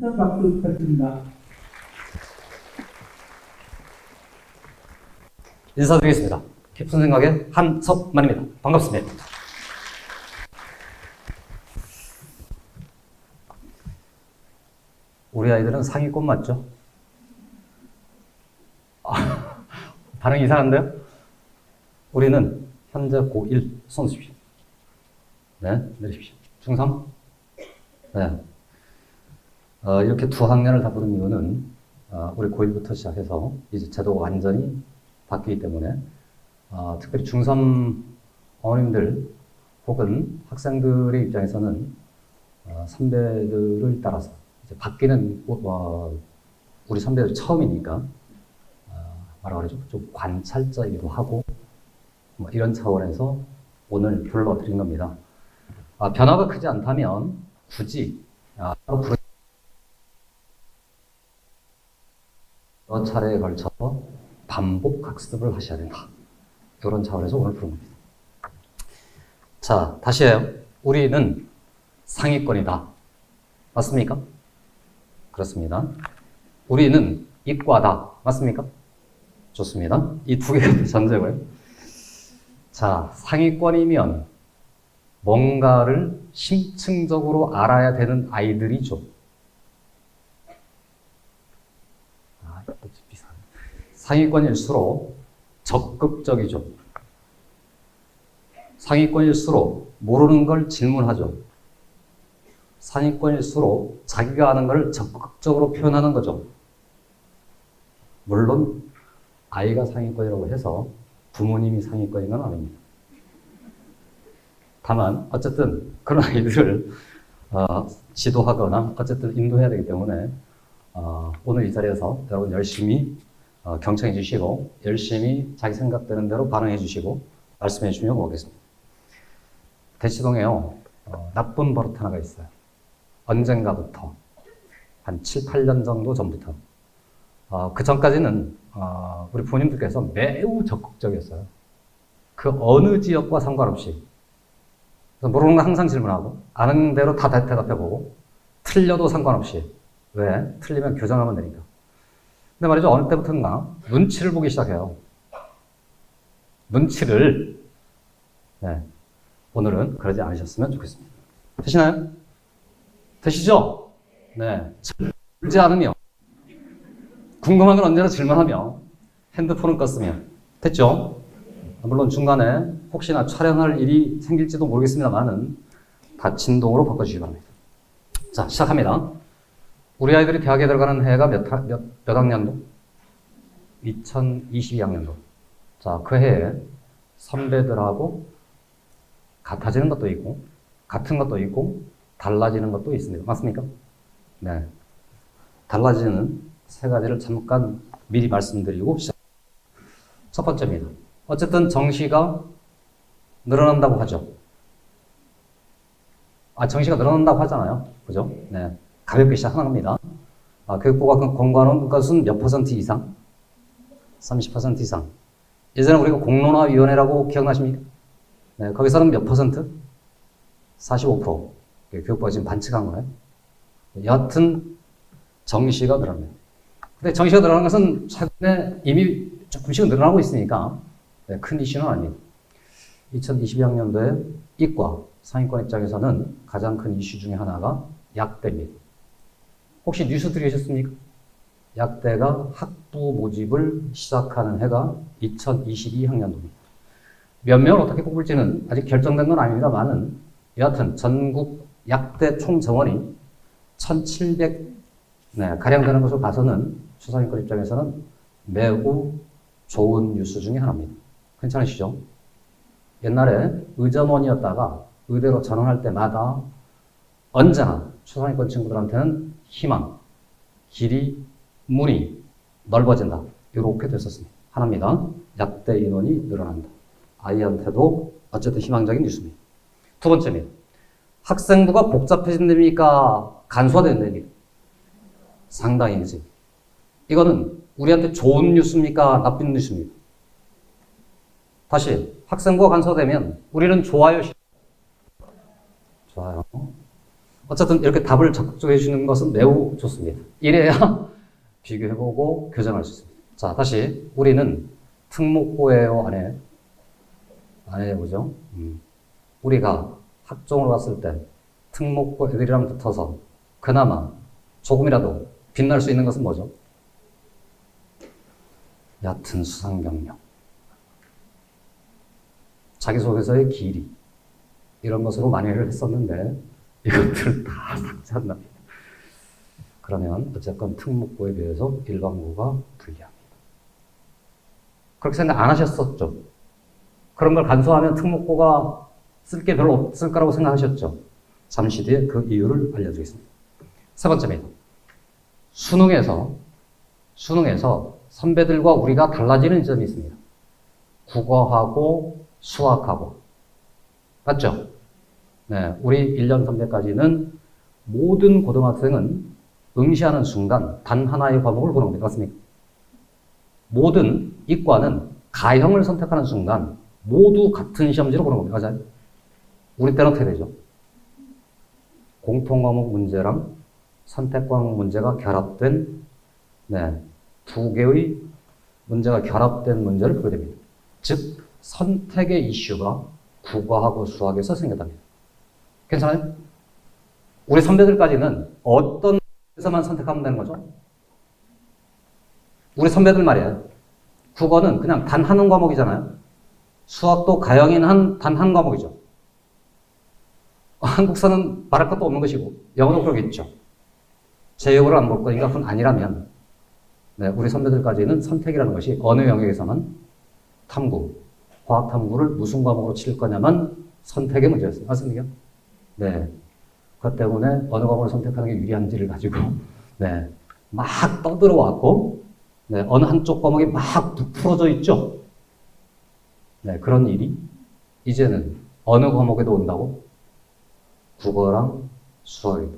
큰 박수 부탁드립니다. 인사드리겠습니다. 깊은 생각의 한석만입니다. 반갑습니다. 우리 아이들은 상위권 맞죠? 반응 이상한데요? 우리는 현재 고1 손 드십시오. 네, 내리십시오. 중3? 네. 이렇게 두 학년을 다 부른 이유는 우리 고1부터 시작해서 이제 제도가 완전히 바뀌기 때문에 특별히 중3 어머님들 혹은 학생들의 입장에서는 선배들을 따라서 이제 바뀌는 우리 선배들 처음이니까 뭐라고 그러죠? 좀 관찰자이기도 하고 뭐 이런 차원에서 오늘 불러드린 겁니다. 변화가 크지 않다면 굳이 여러 차례에 걸쳐서 반복 학습을 하셔야 된다. 이런 차원에서 오늘 부른 겁니다. 자, 다시 해요. 우리는 상위권이다. 맞습니까? 그렇습니다. 우리는 이과다. 맞습니까? 좋습니다. 이 두 개가 전제고요. 자, 상위권이면 뭔가를 심층적으로 알아야 되는 아이들이죠. 상위권일수록 적극적이죠. 상위권일수록 모르는 걸 질문하죠. 상위권일수록 자기가 아는 걸 적극적으로 표현하는 거죠. 물론 아이가 상위권이라고 해서 부모님이 상위권인 건 아닙니다. 다만 어쨌든 그런 아이들을 지도하거나 어쨌든 인도해야 되기 때문에 오늘 이 자리에서 여러분 열심히 경청해 주시고 열심히 자기 생각되는 대로 반응해 주시고 말씀해 주시면 고맙겠습니다. 대치동에요. 나쁜 버릇 하나가 있어요. 언젠가부터 한 7, 8년 정도 전부터 그 전까지는 우리 부모님들께서 매우 적극적이었어요. 그 어느 지역과 상관없이 모르는 거 항상 질문하고 아는 대로 다 대답해보고 틀려도 상관없이 왜? 틀리면 교정하면 되니까. 근데 말이죠. 어느 때부터인가 눈치를 보기 시작해요. 눈치를. 네. 오늘은 그러지 않으셨으면 좋겠습니다. 되시나요? 되시죠? 네. 질문하지 않으며 궁금한 건 언제나 질문하며 핸드폰을 껐으면 됐죠? 물론 중간에 혹시나 촬영할 일이 생길지도 모르겠습니다만은 다 진동으로 바꿔주시기 바랍니다. 자, 시작합니다. 우리 아이들이 대학에 들어가는 해가 몇 학년도? 2022학년도. 자, 그 해에 선배들하고 같아지는 것도 있고, 같은 것도 있고, 달라지는 것도 있습니다. 맞습니까? 네. 달라지는 세 가지를 잠깐 미리 말씀드리고 시작. 첫 번째입니다. 어쨌든 정시가 늘어난다고 하죠. 정시가 늘어난다고 하잖아요. 그죠? 네. 가볍게 시작하는 겁니다. 교육부가 권고하는 것은 몇 % 이상? 30% 이상. 예전에 우리가 공론화위원회라고 기억나십니까? 네, 거기서는 몇 %? 45%. 교육부가 지금 반칙한 거예요. 여하튼 정시가 늘어납니다. 근데 정시가 늘어나는 것은 최근에 이미 조금씩은 늘어나고 있으니까 큰 이슈는 아닙니다. 2022학년도에 이과 상위권 입장에서는 가장 큰 이슈 중에 하나가 약대입니다. 혹시 뉴스 들으셨습니까? 약대가 학부 모집을 시작하는 해가 2022학년도입니다. 몇 명을 어떻게 뽑을지는 아직 결정된 건 아닙니다만은 여하튼 전국 약대 총 정원이 1700 가량 되는 것으로 봐서는 초상위권 입장에서는 매우 좋은 뉴스 중에 하나입니다. 괜찮으시죠? 옛날에 의전원이었다가 의대로 전환할 때마다 언제나 초상위권 친구들한테는 희망, 길이, 문이 넓어진다. 이렇게 됐었습니다. 하나입니다. 약대 인원이 늘어난다. 아이한테도 어쨌든 희망적인 뉴스입니다. 두 번째입니다. 학생부가 복잡해진답니까? 간소화된답니까? 상당히지. 이거는 우리한테 좋은 뉴스입니까? 나쁜 뉴스입니까? 다시 학생부가 간소화되면 우리는 좋아요? 좋아요. 어쨌든 이렇게 답을 적극적으로 해주는 것은 매우 좋습니다. 이래야 비교해보고 교정할 수 있습니다. 자, 다시 우리는 특목고예요, 안 해요, 그죠? 우리가 학종으로 봤을 때 특목고 애들이랑 붙어서 그나마 조금이라도 빛날 수 있는 것은 뭐죠? 얕은 수상 경력, 자기소개서의 길이, 이런 것으로 만회를 했었는데 이것들을 다 삭제한답니다. 그러면 어쨌건 특목고에 비해서 일반고가 불리합니다. 그렇게 생각 안 하셨었죠? 그런 걸 간소하면 특목고가 쓸 게 별로 없을 거라고 생각하셨죠? 잠시 뒤에 그 이유를 알려드리겠습니다. 세 번째입니다. 수능에서 선배들과 우리가 달라지는 점이 있습니다. 국어하고 수학하고. 맞죠? 네, 우리 1년 선배까지는 모든 고등학생은 응시하는 순간 단 하나의 과목을 보는 겁니다. 맞습니까? 모든 이과는 가형을 선택하는 순간 모두 같은 시험지로 보는 겁니다. 맞아요? 우리 때는 어떻게 되죠? 공통과목 문제랑 선택과목 문제가 결합된, 두 개의 문제가 결합된 문제를 보게 됩니다. 즉, 선택의 이슈가 국어하고 수학에서 생겼답니다. 괜찮아요? 우리 선배들까지는 어떤 에서만 선택하면 되는 거죠? 우리 선배들 말이에요. 국어는 그냥 단 한 과목이잖아요. 수학도 가형인 단 한 과목이죠. 한국사는 말할 것도 없는 것이고 영어도 그러겠죠. 제역을 안 볼 거니까 그건 아니라면 우리 선배들까지는 선택이라는 것이 어느 영역에서만 탐구, 과학 탐구를 무슨 과목으로 칠 거냐만 선택의 문제였어요. 맞습니까? 네. 그것 때문에 어느 과목을 선택하는 게 유리한지를 가지고 막 떠들어 왔고 어느 한쪽 과목이 막 부풀어져 있죠. 그런 일이 이제는 어느 과목에도 온다고? 국어랑 수학에도.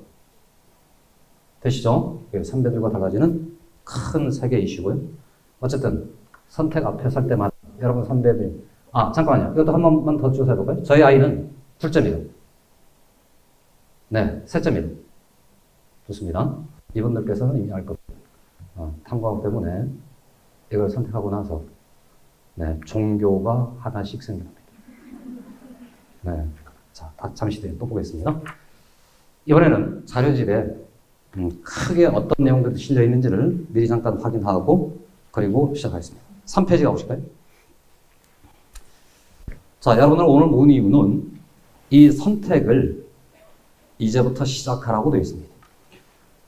되시죠? 선배들과 달라지는 큰 세계 이슈고요. 어쨌든 선택 앞에 설 때마다 여러분 선배들, 잠깐만요. 이것도 한 번만 더 주워서 해볼까요? 저희 아이는 9점이에요. 네, 3점이에요. 좋습니다. 이분들께서는 이미 알 겁니다. 탐구하기 때문에 이걸 선택하고 나서 종교가 하나씩 생깁니다. 자, 잠시 뒤에 또 보겠습니다. 이번에는 자료집에 크게 어떤 내용들이 실려 있는지를 미리 잠깐 확인하고 그리고 시작하겠습니다. 3페이지 가보실까요? 자, 여러분들 오늘 모은 이유는 이 선택을 이제부터 시작하라고 되어 있습니다.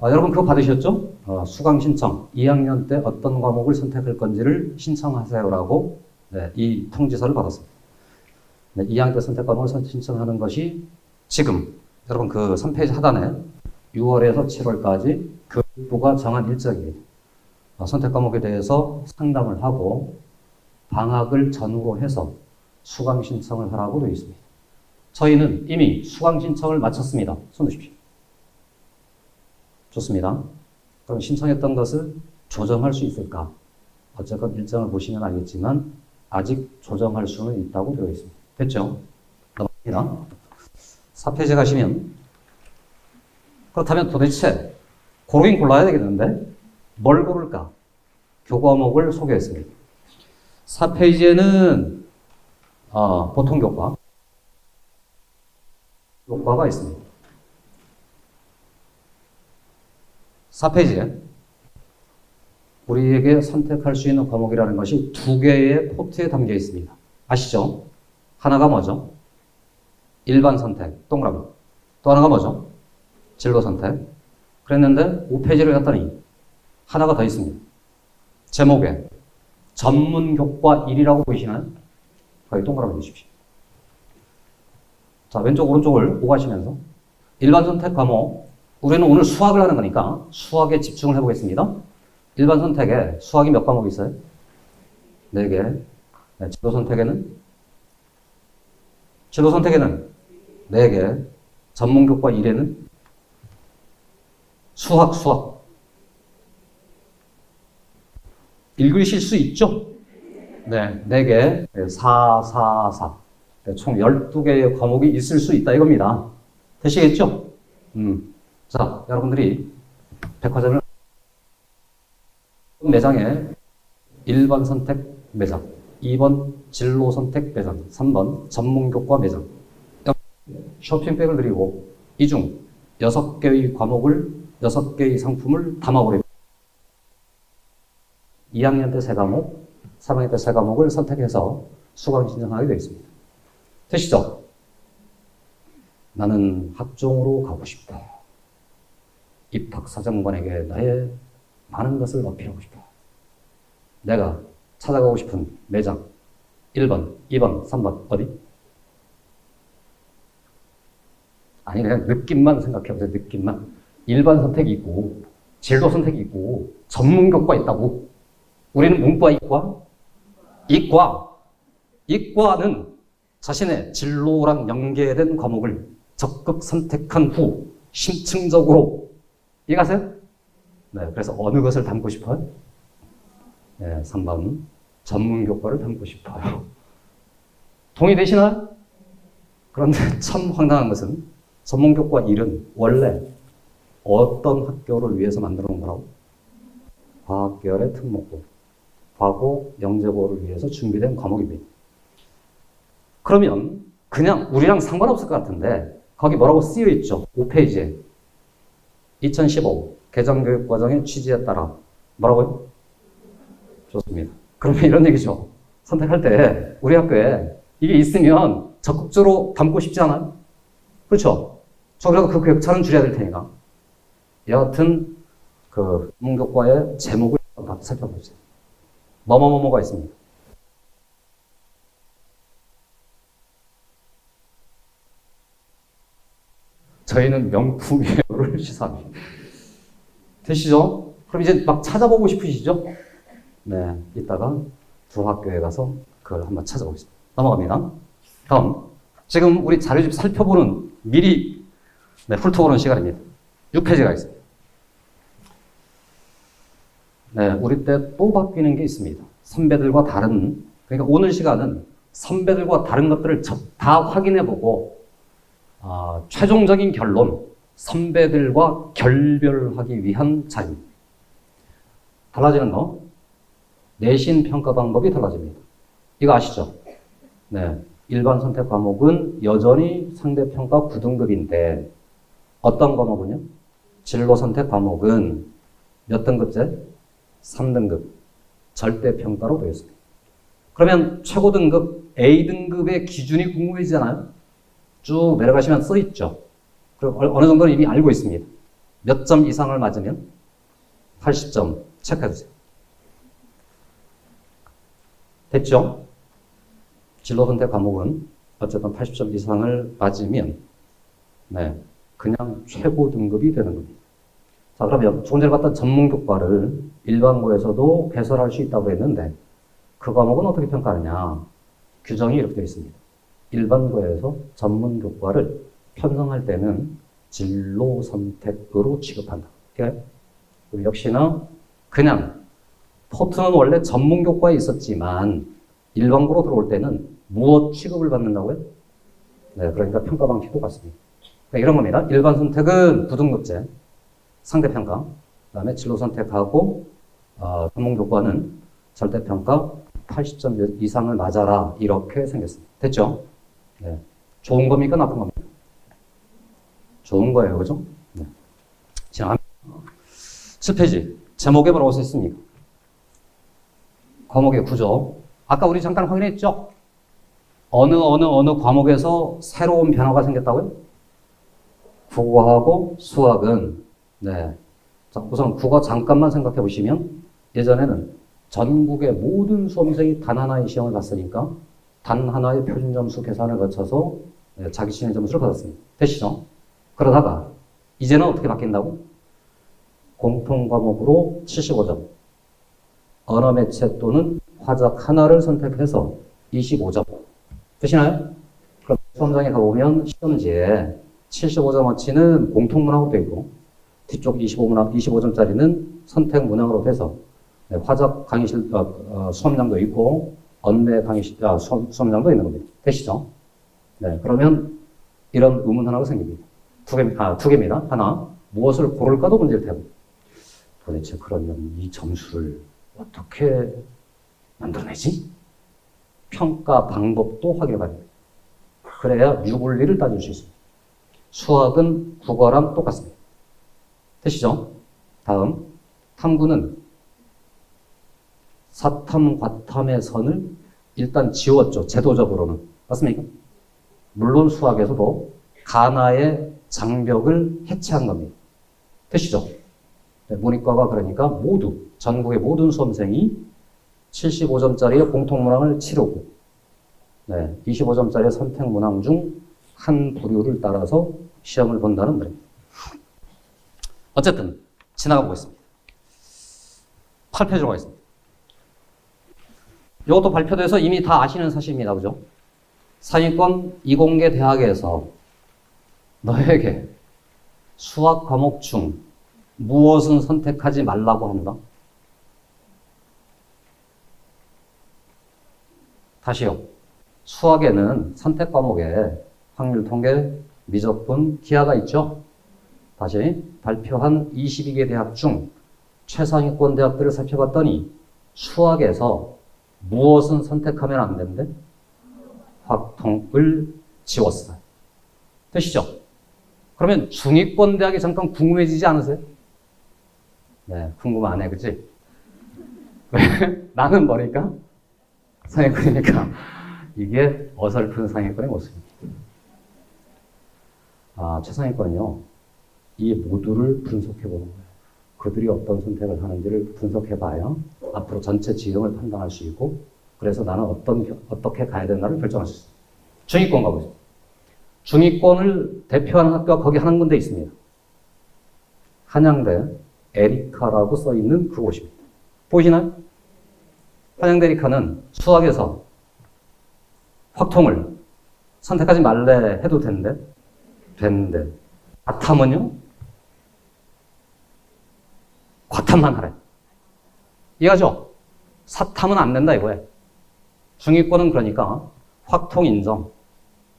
여러분 그거 받으셨죠? 수강 신청, 2학년 때 어떤 과목을 선택할 건지를 신청하세요라고 이 통지서를 받았습니다. 2학년 때 선택 과목을 신청하는 것이 지금 여러분 그 3페이지 하단에 6월에서 7월까지 교육부가 정한 일정입니다. 선택 과목에 대해서 상담을 하고 방학을 전후로 해서 수강 신청을 하라고 되어 있습니다. 저희는 이미 수강 신청을 마쳤습니다. 손 드십시오. 좋습니다. 그럼 신청했던 것을 조정할 수 있을까? 어쨌건 일정을 보시면 알겠지만 아직 조정할 수는 있다고 되어 있습니다. 됐죠? 넘어갑니다. 4페이지 가시면 그렇다면 도대체 고르긴 골라야 되겠는데 뭘 고를까? 교과목을 소개했습니다. 4페이지에는 보통 교과가 있습니다. 4페이지에 우리에게 선택할 수 있는 과목이라는 것이 2개의 포트에 담겨 있습니다. 아시죠? 하나가 뭐죠? 일반 선택, 동그라미. 또 하나가 뭐죠? 진로 선택. 그랬는데 5페이지를 갔더니 하나가 더 있습니다. 제목에 전문교과 1이라고 보이시나요? 거기 동그라미 주십시오. 자, 왼쪽 오른쪽을 오가시면서 일반 선택 과목, 우리는 오늘 수학을 하는 거니까 수학에 집중을 해보겠습니다. 일반 선택에 수학이 몇 과목이 있어요? 4개. 진로 선택에는 4개. 전문교과 1에는 수학. 읽으실 수 있죠? 4개. 4. 총 12개의 과목이 있을 수 있다 이겁니다. 되시겠죠? 자, 여러분들이 백화점을 매장에 1번 선택 매장, 2번 진로 선택 매장, 3번 전문교과 매장. 쇼핑백을 드리고 이 중 6개의 과목을, 6개의 상품을 담아버립니다. 2학년 때 3과목, 3학년 때 3과목을 선택해서 수강 신청하게 되어 있습니다. 되시죠? 나는 학종으로 가고 싶다. 입학사정관에게 나의 많은 것을 어필하고 싶다. 내가 찾아가고 싶은 매장 1번, 2번, 3번 어디? 아니 그냥 느낌만 생각해보세요. 느낌만. 일반 선택이 있고 진로 선택이 있고 전문교과 있다고. 우리는 문과, 이과? 이과. 이과는 자신의 진로랑 연계된 과목을 적극 선택한 후 심층적으로 이해가세요? 네, 그래서 어느 것을 담고 싶어요? 네, 3번 전문교과를 담고 싶어요. 동의되시나요? 그런데 참 황당한 것은 전문교과 1은 원래 어떤 학교를 위해서 만들어 놓은 거라고? 과학계열의 특목고, 과고, 영재고를 위해서 준비된 과목입니다. 그러면 그냥 우리랑 상관없을 것 같은데 거기 뭐라고 쓰여 있죠? 5페이지에 2015 개정교육과정의 취지에 따라 뭐라고요? 좋습니다. 그러면 이런 얘기죠. 선택할 때 우리 학교에 이게 있으면 적극적으로 담고 싶지 않아요? 그렇죠? 저 그래도 그 격차는 줄여야 될 테니까. 여하튼 그 문교과의 제목을 살펴보세요. 뭐뭐뭐뭐가 있습니다. 저희는 명품이에요를 시사합니다. 되시죠? 그럼 이제 막 찾아보고 싶으시죠? 네, 이따가 두 학교에 가서 그걸 한번 찾아보겠습니다. 넘어갑니다. 다음, 지금 우리 자료집 살펴보는 미리 훑어보는 시간입니다. 6페이지가 있습니다. 네, 우리 때 또 바뀌는 게 있습니다. 선배들과 다른, 그러니까 오늘 시간은 선배들과 다른 것들을 다 확인해보고 최종적인 결론, 선배들과 결별하기 위한 자리입니다. 달라지는 거, 내신 평가 방법이 달라집니다. 이거 아시죠? 네, 일반 선택 과목은 여전히 상대 평가 9등급인데 어떤 과목은요? 진로 선택 과목은 몇 등급제? 3등급 절대 평가로 되어 있습니다. 그러면 최고 등급 A등급의 기준이 궁금해지잖아요. 쭉 내려가시면 써 있죠. 그리고 어느 정도는 이미 알고 있습니다. 몇 점 이상을 맞으면 80점 체크해 주세요. 됐죠? 진로 선택 과목은 어쨌든 80점 이상을 맞으면 네, 그냥 최고 등급이 되는 겁니다. 자, 그러면 조금 전에 봤던 전문교과를 일반고에서도 개설할 수 있다고 했는데 그 과목은 어떻게 평가하느냐? 규정이 이렇게 되어 있습니다. 일반고에서 전문교과를 편성할 때는 진로 선택으로 취급한다. 그럼 역시나 그냥 포트는 원래 전문교과에 있었지만 일반고로 들어올 때는 무엇 취급을 받는다고요? 네, 그러니까 평가 방식도 같습니다. 그러니까 이런 겁니다. 일반 선택은 9등급제, 상대평가, 그 다음에 진로 선택하고 전문교과는 절대평가 80점 이상을 맞아라 이렇게 생겼습니다. 됐죠? 네. 좋은 겁니까? 나쁜 겁니까? 좋은 거예요. 그죠? 네. 지나갑니다. 7페이지. 제목에 뭐라고 써 있습니까? 과목의 구조. 아까 우리 잠깐 확인했죠? 어느 과목에서 새로운 변화가 생겼다고요? 국어하고 수학은, 네. 자, 우선 국어 잠깐만 생각해 보시면, 예전에는 전국의 모든 수험생이 단 하나의 시험을 봤으니까, 단 하나의 표준 점수 계산을 거쳐서 자기 진행 점수를 받았습니다. 되시죠? 그러다가, 이제는 어떻게 바뀐다고? 공통 과목으로 75점. 언어 매체 또는 화작 하나를 선택해서 25점. 되시나요? 그럼 수험장에 가보면 시험지에 75점어치는 공통 문항으로 되어 있고 뒤쪽 25점짜리는 선택 문항으로 돼서 화작 강의실 수험장도 있고 언매 강의실 수험장도 있는 겁니다. 되시죠? 네, 그러면 이런 의문 하나가 생깁니다. 두 개입니다. 하나, 무엇을 고를까도 문제일 테고. 도대체 그러면 이 점수를 어떻게 만들어내지? 평가 방법도 확인해봐야 됩니다. 그래야 유불리를 따질 수 있습니다. 수학은 국어랑 똑같습니다. 되시죠? 다음, 탐구는 사탐, 과탐의 선을 일단 지웠죠. 제도적으로는. 맞습니까? 물론 수학에서도 가나의 장벽을 해체한 겁니다. 되시죠? 네, 문이과가 그러니까 모두, 전국의 모든 수험생이 75점짜리의 공통문항을 치르고, 네, 25점짜리 선택 문항 중 한 부류를 따라서 시험을 본다는 말입니다. 어쨌든 지나가 보겠습니다. 8페이지로 가겠습니다. 이것도 발표돼서 이미 다 아시는 사실입니다. 그죠? 상위권 이공계 대학에서 너에게 수학 과목 중 무엇은 선택하지 말라고 한다? 다시요. 수학에는 선택 과목에 확률 통계, 미적분, 기하가 있죠? 다시 발표한 22개 대학 중 최상위권 대학들을 살펴봤더니 수학에서 무엇은 선택하면 안 된대? 확통을 지웠어요. 되시죠? 그러면 중위권 대학이 잠깐 궁금해지지 않으세요? 네, 궁금 안 해, 그치? 왜? 나는 뭐니까? 상위권이니까. 이게 어설픈 상위권의 모습입니다. 최상위권은요, 이 모두를 분석해보는 거예요. 그들이 어떤 선택을 하는지를 분석해봐야 앞으로 전체 지형을 판단할 수 있고, 그래서 나는 어떻게 가야 되나를 결정할 수 있어요. 중위권 가보겠습니다. 중위권을 대표하는 학교가 거기 한 군데 있습니다. 한양대 에리카라고 써있는 그곳입니다. 보이시나요? 한양대 에리카는 수학에서 확통을 선택하지 말래 해도 되는데 과탐은요? 과탐만 하래. 이해하죠? 사탐은 안 된다 이거예요. 중위권은 그러니까 확통 인정,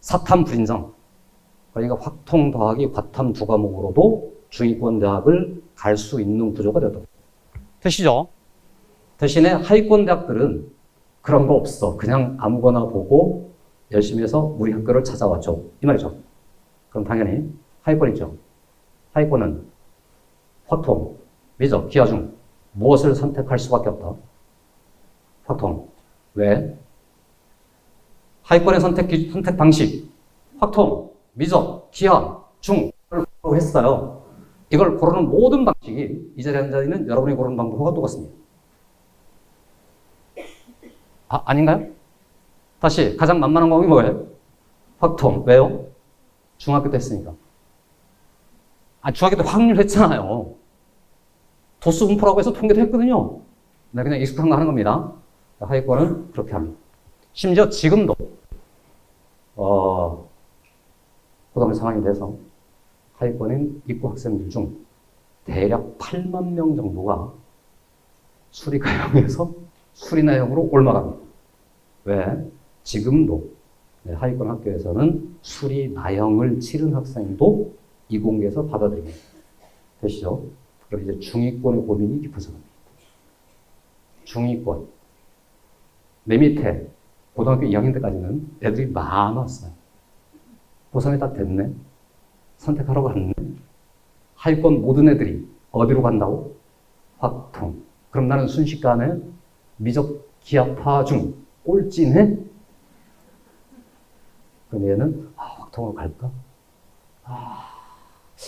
사탐 불인정. 그러니까 확통 더하기 과탐 두 과목으로도 중위권 대학을 갈 수 있는 구조가 되었다. 되시죠? 대신에 하위권 대학들은 그런 거 없어. 그냥 아무거나 보고 열심히 해서 우리 학교를 찾아왔죠. 이 말이죠. 그럼 당연히 하위권이죠. 하위권은 확통, 미적, 기하 중 무엇을 선택할 수밖에 없다. 확통. 왜? 하위권의 선택 방식, 확통, 미적, 기하, 중을 했어요. 이걸 고르는 모든 방식이 이 자리에 앉아 있는 여러분이 고르는 방법과 똑같습니다. 아닌가요? 다시 가장 만만한 과목이 뭐예요? 확통. 왜요? 중학교 때 했으니까. 중학교 때 확률 했잖아요. 도수 분포라고 해서 통계도 했거든요. 네, 그냥 익숙한 거 하는 겁니다. 하위권은 그렇게 합니다. 심지어 지금도 고등학교 상황이 돼서 하위권인 입고 학생들 중 대략 8만 명 정도가 수리과형에서 수리나형으로 올라갑니다. 왜? 지금도 하위권 학교에서는 수리나형을 치른 학생도 이공계에서 받아들입니다. 되시죠? 그럼 이제 중위권의 고민이 깊어져 갑니다. 중위권. 내 밑에 고등학교 2학년 때까지는 애들이 많았어요. 고3이 딱 됐네. 선택하러 갔네. 하위권 모든 애들이 어디로 간다고? 확통. 그럼 나는 순식간에 미적 기하파 중 꼴찌네? 그럼 얘는 확통으로 갈까?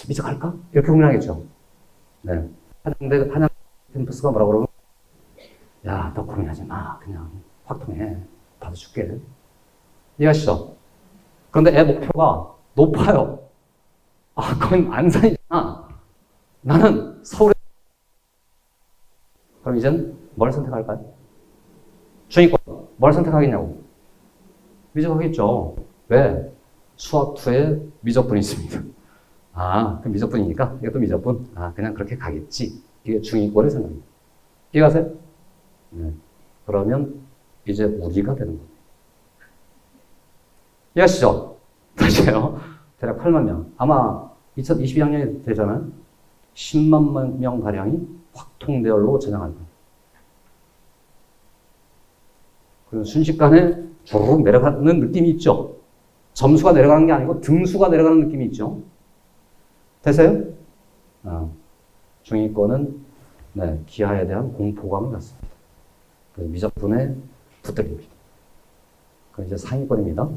미적 갈까? 이렇게 고민하겠죠. 네. 한양 캠퍼스가 뭐라고 그러면 야, 너 고민하지 마. 그냥 확통해. 받아줄게. 이해하시죠? 그런데 애 목표가 높아요. 그건 안산이잖아. 나는 서울에. 그럼 이젠 뭘 선택할까요? 중위권. 뭘 선택하겠냐고. 미적하겠죠. 왜? 수학2에 미적분이 있습니다. 그럼 미적분이니까 이것도 미적분. 그냥 그렇게 가겠지. 이게 중위권의 생각입니다. 이해가세요? 네. 그러면 이제 우리가 되는 겁니다. 이해하시죠? 다시요. 대략 8만 명. 아마 2022학년이 되잖아요. 10만 명가량이 확통대열로 전향할 겁니다. 그리고 순식간에 주르륵 내려가는 느낌이 있죠. 점수가 내려가는 게 아니고 등수가 내려가는 느낌이 있죠. 되세요? 중위권은 기하에 대한 공포감을 갖습니다. 미적분에 붙들립니다. 그럼 이제 상위권입니다.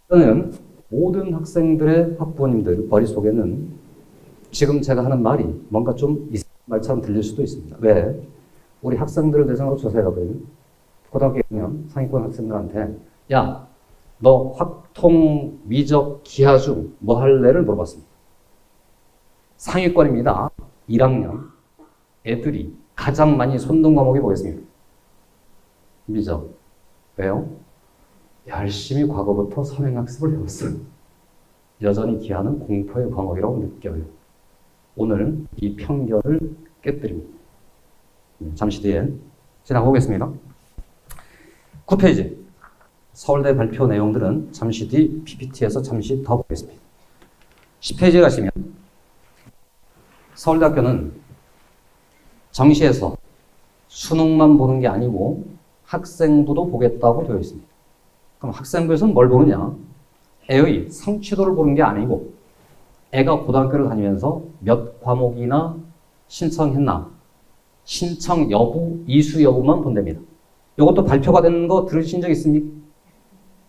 저는 모든 학생들의 학부모님들 머릿속에는 지금 제가 하는 말이 뭔가 좀 이상한 말처럼 들릴 수도 있습니다. 왜? 우리 학생들을 대상으로 조사해가보면 고등학교 1학년 상위권 학생들한테 야, 너 확통, 미적, 기하 중 뭐 할래를 물어봤습니다. 상위권입니다. 1학년 애들이 가장 많이 손든 과목이 뭐겠습니까? 미적. 왜요? 열심히 과거부터 선행학습을 해왔어요. 여전히 기하는 공포의 과목이라고 느껴요. 오늘 이 편견을 깨뜨립니다. 잠시 뒤에 지나가보겠습니다. 9페이지. 서울대 발표 내용들은 잠시 뒤 PPT에서 잠시 더 보겠습니다. 10페이지에 가시면 서울대학교는 정시에서 수능만 보는 게 아니고 학생부도 보겠다고 되어 있습니다. 그럼 학생부에서는 뭘 보느냐? 애의 성취도를 보는 게 아니고 애가 고등학교를 다니면서 몇 과목이나 신청했나, 신청 여부, 이수 여부만 본답니다. 이것도 발표가 되는 거 들으신 적 있습니까?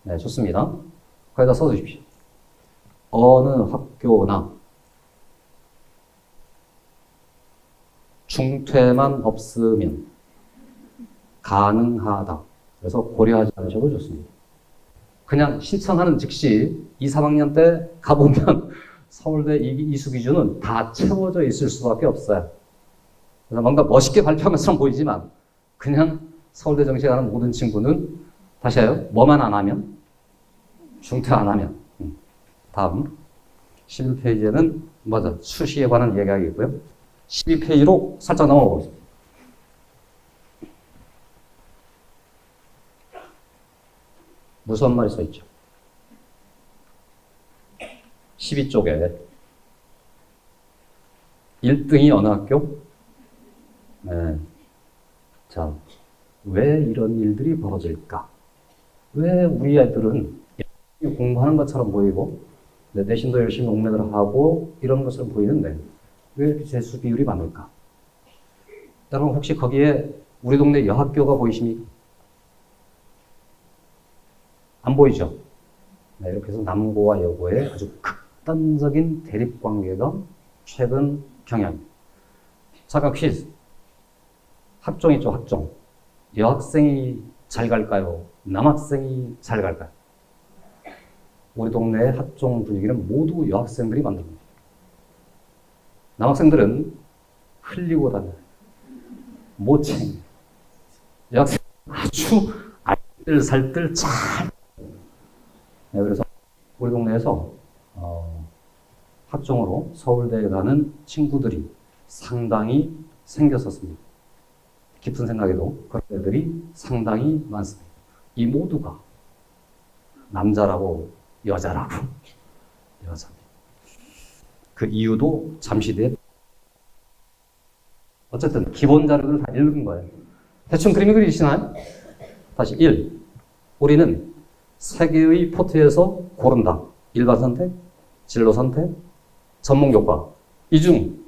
네, 좋습니다. 거기다 써주십시오. 어느 학교나 중퇴만 없으면 가능하다. 그래서 고려하지 않으셔도 좋습니다. 그냥 신청하는 즉시 2, 3학년 때 가보면 서울대 이수 기준은 다 채워져 있을 수밖에 없어요. 그래서 뭔가 멋있게 발표한 것처럼 보이지만 그냥 서울대 정시에 가는 모든 친구는 다시 해요. 뭐만 안 하면? 중퇴 안 하면. 다음 11페이지에는 맞아 수시에 관한 이야기하겠고요. 12페이지로 살짝 넘어가 보겠습니다. 무슨 말이 써있죠? 12쪽에 1등이 어느 학교? 네. 자, 왜 이런 일들이 벌어질까? 왜 우리 애들은 공부하는 것처럼 보이고 내신도 열심히 옥매를 하고 이런 것처럼 보이는데 왜 이렇게 재수 비율이 많을까? 여러분 혹시 거기에 우리 동네 여학교가 보이십니까? 안 보이죠? 네, 이렇게 해서 남고와 여고의 아주 극단적인 대립관계가 최근 경향입니다. 잠깐 퀴즈. 학종 있죠, 학종. 여학생이 잘 갈까요? 남학생이 잘 갈까요? 우리 동네의 학종 분위기는 모두 여학생들이 만듭니다. 남학생들은 흘리고 다녀요. 못 챙겨요. 여학생 아주 알뜰살뜰 잘. 네, 그래서 우리 동네에서 학종으로 서울대에 가는 친구들이 상당히 생겼었습니다. 깊은 생각에도 그런 애들이 상당히 많습니다. 이 모두가 남자라고 여자라고 여자입니다. 그 이유도 잠시 뒤에 어쨌든 기본 자료를 다 읽은 거예요. 대충 그림이 그리시나요? 다시 1. 우리는 세 개의 포트에서 고른다. 일반 선택, 진로 선택, 전문 교과. 이 중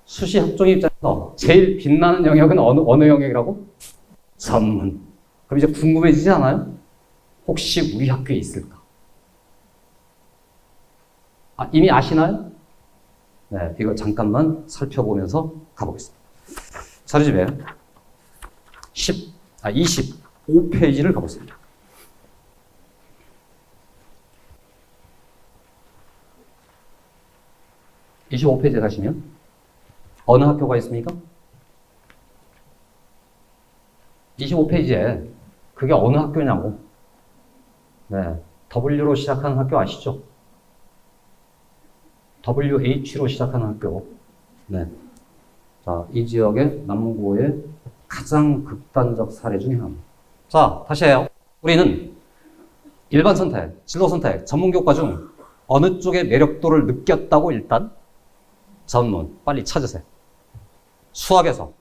수시 학종 입장에서 제일 빛나는 영역은 어느 영역이라고? 전문. 그럼 이제 궁금해지지 않아요? 혹시 우리 학교에 있을까? 이미 아시나요? 네, 이거 잠깐만 살펴보면서 가보겠습니다. 자료집에 25페이지를 가보겠습니다. 25페이지에 가시면 어느 학교가 있습니까? 25페이지에 그게 어느 학교냐고. 네, W로 시작하는 학교 아시죠? WH로 시작하는 학교. 네. 자, 이 지역의 남고의 가장 극단적 사례 중에 하나. 자, 다시 해요. 우리는 일반 선택, 진로 선택, 전문 교과 중 어느 쪽의 매력도를 느꼈다고 일단 전문 빨리 찾으세요. 수학에서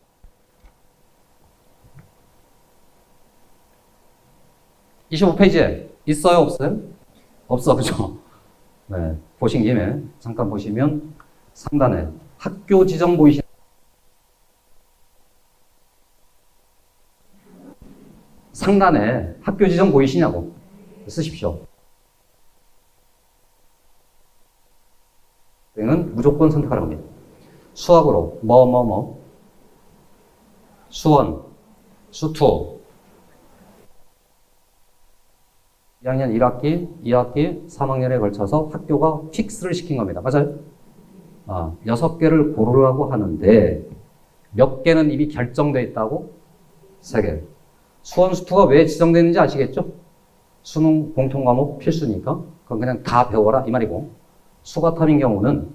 25페이지에 있어요, 없어요? 없어, 그죠? 네, 보신 김에 잠깐 보시면 상단에 학교 지정 보이시나요? 상단에 학교 지정 보이시냐고 쓰십시오. 는 무조건 선택하는 겁니다. 수학으로 수원, 수투 2학년 1학기, 2학기, 3학년에 걸쳐서 학교가 픽스를 시킨 겁니다. 맞아요? 6개를 고르라고 하는데 몇 개는 이미 결정되어 있다고? 3개. 수원, 수투가 왜 지정되는지 아시겠죠? 수능 공통과목 필수니까 그건 그냥 다 배워라 이 말이고, 수과탑인 경우는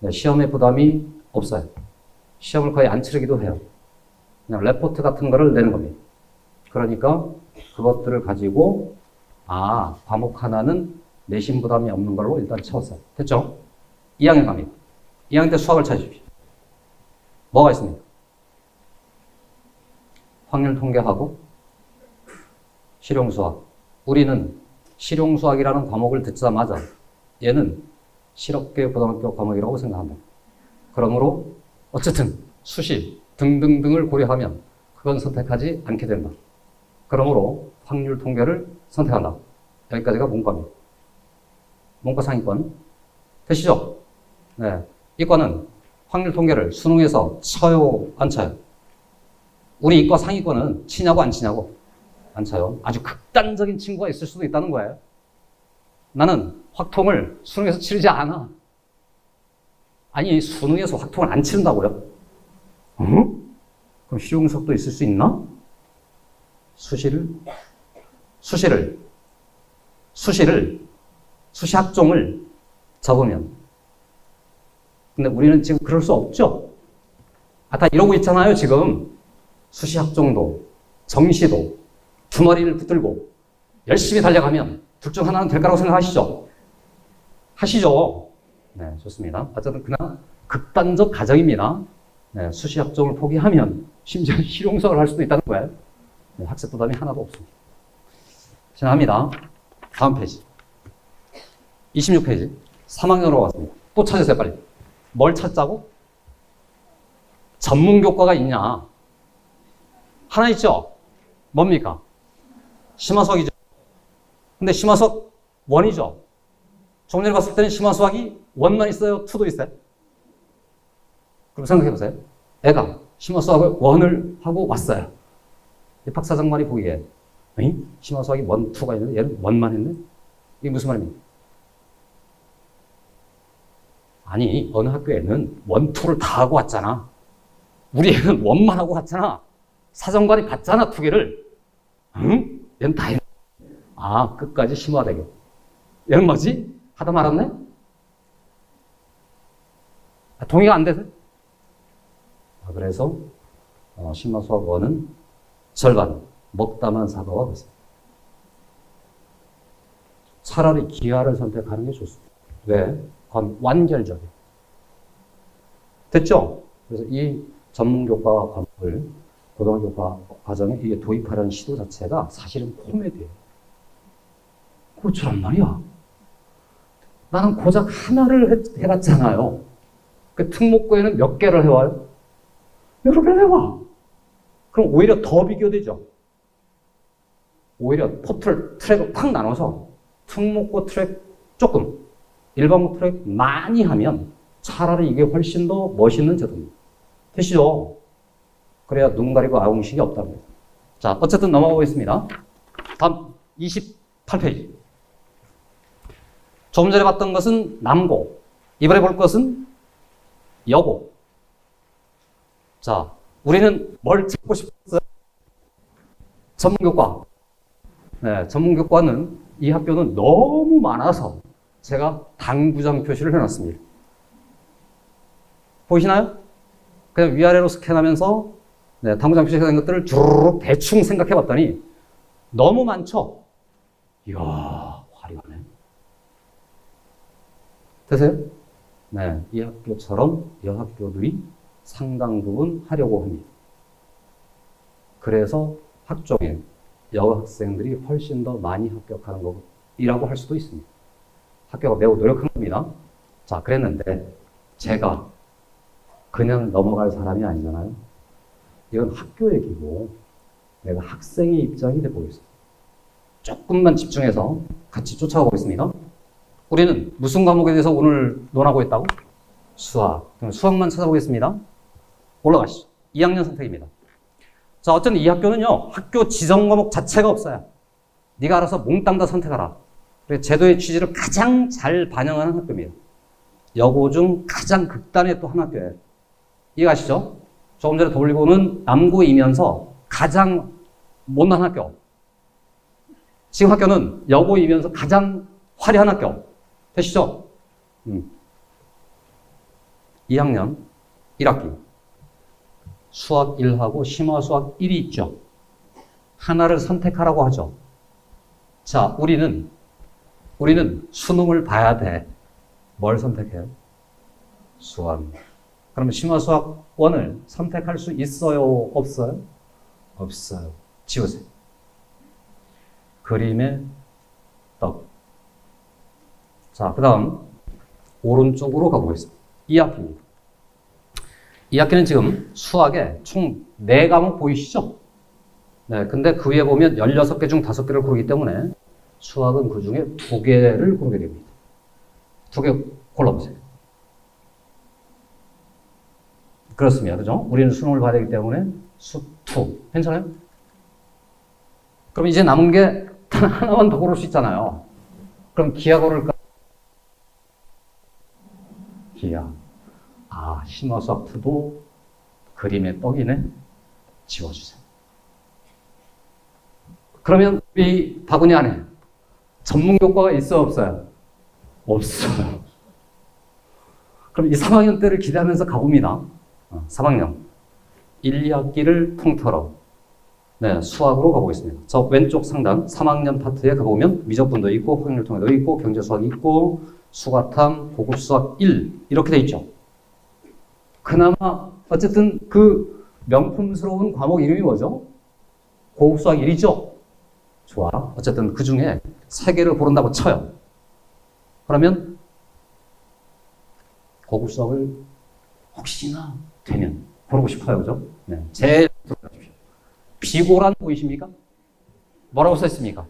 시험에 부담이 없어요. 시험을 거의 안 치르기도 해요. 그냥 레포트 같은 거를 내는 겁니다. 그러니까 그것들을 가지고 과목 하나는 내신 부담이 없는 걸로 일단 채웠어요. 됐죠? 2학년 갑니다. 2학년 때 수학을 찾으십시오. 뭐가 있습니까? 확률 통계하고 실용수학. 우리는 실용수학이라는 과목을 듣자마자 얘는 실업계 고등학교 과목이라고 생각합니다. 그러므로 어쨌든 수시 등등등을 고려하면 그건 선택하지 않게 된다. 그러므로 확률 통계를 선택한다. 여기까지가 문과입니다. 문과 상위권. 되시죠? 네. 이과는 확률 통계를 수능에서 쳐요, 안 쳐요? 우리 이과 상위권은 치냐고 안 치냐고? 안 쳐요. 아주 극단적인 친구가 있을 수도 있다는 거예요. 나는 확통을 수능에서 치르지 않아. 아니, 수능에서 확통을 안 치른다고요? 그럼 실용수학도 있을 수 있나? 수시 학종을 적으면. 근데 우리는 지금 그럴 수 없죠? 다 이러고 있잖아요, 지금. 수시 학종도, 정시도, 두 머리를 붙들고 열심히 달려가면 둘 중 하나는 될 거라고 생각하시죠? 하시죠? 네, 좋습니다. 어쨌든 그냥 극단적 가정입니다. 네, 수시 학종을 포기하면 심지어 실용수학을 할 수도 있다는 거예요. 네, 학습 부담이 하나도 없습니다. 지나갑니다. 다음 페이지. 26페이지. 3학년으로 왔습니다. 또 찾으세요, 빨리. 뭘 찾자고? 전문 교과가 있냐? 하나 있죠? 뭡니까? 심화수학이죠. 근데 심화수학 1이죠. 조금 전에 봤을 때는 심화수학이 1만 있어요? 2도 있어요? 그럼 생각해보세요. 애가 심화수학을 1을 하고 왔어요. 박사장관이 보기에 심화수학이 1, 2가 있는데 얘는 1만 했네? 이게 무슨 말입니까? 아니, 어느 학교에는 1, 2를 다 하고 왔잖아. 우리 애는 1만 하고 왔잖아. 사정관이 봤잖아, 2개를. 응? 얘는 다 했네. 끝까지 심화되게. 얘는 뭐지? 하다 말았네? 동의가 안 돼서? 그래서 심화수학 1은 절반, 먹다만 사과와 같습니다. 차라리 기하를 선택하는 게 좋습니다. 왜? 그건 완결적이에요. 됐죠? 그래서 이 전문교과 과목을 고등교과 과정에 이게 도입하려는 시도 자체가 사실은 코미디예요. 그렇란 말이야. 나는 고작 하나를 해봤잖아요. 그 특목고에는 몇 개를 해와요? 여러 개를 해와. 그럼 오히려 더 비교되죠. 오히려 트랙을 팍 나눠서 특목고 트랙 조금, 일반고 트랙 많이 하면 차라리 이게 훨씬 더 멋있는 제도입니다. 되시죠? 그래야 눈 가리고 아웅식이 없답니다. 자, 어쨌든 넘어가 보겠습니다. 다음 28페이지. 조금 전에 봤던 것은 남고, 이번에 볼 것은 여고. 자, 우리는 뭘 찾고 싶었어요? 전문교과. 네, 전문교과는 이 학교는 너무 많아서 제가 당구장 표시를 해놨습니다. 보이시나요? 그냥 위아래로 스캔하면서 당구장 표시가 된 것들을 주르륵 대충 생각해 봤더니 너무 많죠? 이야, 화려하네. 되세요? 네, 이 학교처럼 여학교들이 상당 부분 하려고 합니다. 그래서 학종에 여학생들이 훨씬 더 많이 합격하는 것이라고 할 수도 있습니다. 학교가 매우 노력한 겁니다. 자, 그랬는데 제가 그냥 넘어갈 사람이 아니잖아요. 이건 학교 얘기고 내가 학생의 입장이 돼보겠습니다. 조금만 집중해서 같이 쫓아가 보겠습니다. 우리는 무슨 과목에 대해서 오늘 논하고 있다고? 수학. 그럼 수학만 찾아보겠습니다. 올라가시죠. 2학년 선택입니다. 자, 어쨌든 이 학교는요, 학교 지정 과목 자체가 없어요. 네가 알아서 몽땅 다 선택하라. 그래서 제도의 취지를 가장 잘 반영하는 학교입니다. 여고 중 가장 극단의 또 한 학교예요. 이해가시죠? 조금 전에 더블유고는 남고이면서 가장 못난 학교. 지금 학교는 여고이면서 가장 화려한 학교. 되시죠? 2학년 1학기. 수학 1하고 심화 수학 1이 있죠. 하나를 선택하라고 하죠. 자, 우리는 수능을 봐야 돼. 뭘 선택해요? 수학. 그러면 심화 수학 1을 선택할 수 있어요? 없어요? 없어요. 지우세요. 그림의 떡. 자, 그 다음 오른쪽으로 가보겠습니다. 2학기입니다. 2학기는 지금 수학에 총 4과목 보이시죠? 네, 근데 그 위에 보면 16개 중 5개를 고르기 때문에 수학은 그 중에 2개를 고르게 됩니다. 2개 골라보세요. 그렇습니다. 그죠? 우리는 수능을 봐야 되기 때문에 수2. 괜찮아요? 그럼 이제 남은 게 단 하나만 더 고를 수 있잖아요. 그럼 기하 고를까? 기하. 아, 심화 수학 2도 그림의 떡이네. 지워주세요. 그러면 우리 바구니 안에 전문 교과가 있어 없어요? 없어요. 그럼 이 3학년 때를 기대하면서 가봅니다. 3학년 1, 2학기를 통틀어 네, 수학으로 가보겠습니다. 저 왼쪽 상단 3학년 파트에 가보면 미적분도 있고 확률통계도 있고 경제수학이 있고 수가탐, 고급수학 1 이렇게 돼 있죠. 그나마 어쨌든 그 명품스러운 과목 이름이 뭐죠? 고급수학 1이죠. 좋아. 어쨌든 그 중에 3개를 고른다고 쳐요. 그러면 고급수학을 혹시나 되면 고르고 싶어요. 그죠? 네. 제일 들어가십시오. 비고란 보이십니까? 뭐라고 써있습니까?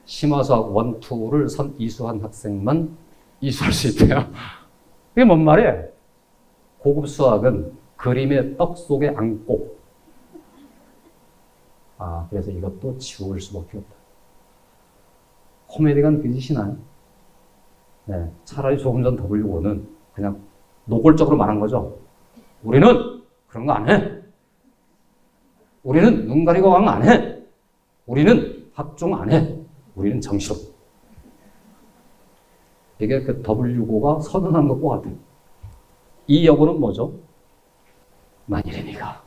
심화수학 1, 2를 이수한 학생만 이수할 수 있대요. 이게 뭔 말이에요? 고급 수학은 그림의 떡 속에 안고. 아, 그래서 이것도 지울 수밖에 없다. 코미디가 느껴지시나요? 네, 차라리 조금 전 W5는 그냥 노골적으로 말한 거죠. 우리는 그런 거 안 해. 우리는 눈 가리고 왕 안 해. 우리는 합종 안 해. 우리는 정시로. 이게 그 W5가 선언한 것과 같아요. 이 여고는 뭐죠? 만일에 네가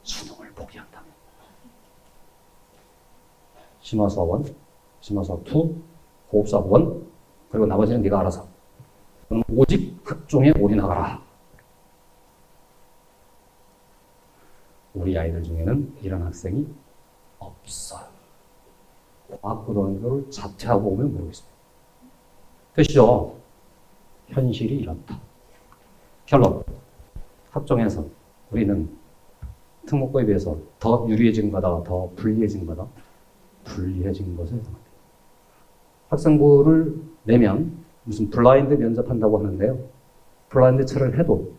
수능을 포기한다면 심화수학 1, 심화수학 2, 고급수학 1 그리고 나머지는 네가 알아서 오직 학종에 올인하거라. 우리 아이들 중에는 이런 학생이 없어요. 과학고등학교를 자퇴하고 오면 모르겠습니다. 되시죠? 현실이 이렇다. 결론. 학종에서 우리는 특목고에 비해서 더 유리해진 거다, 더 불리해진 거다. 불리해진 것에 해당합니다. 학생부를 내면 무슨 블라인드 면접한다고 하는데요. 블라인드 처리를 해도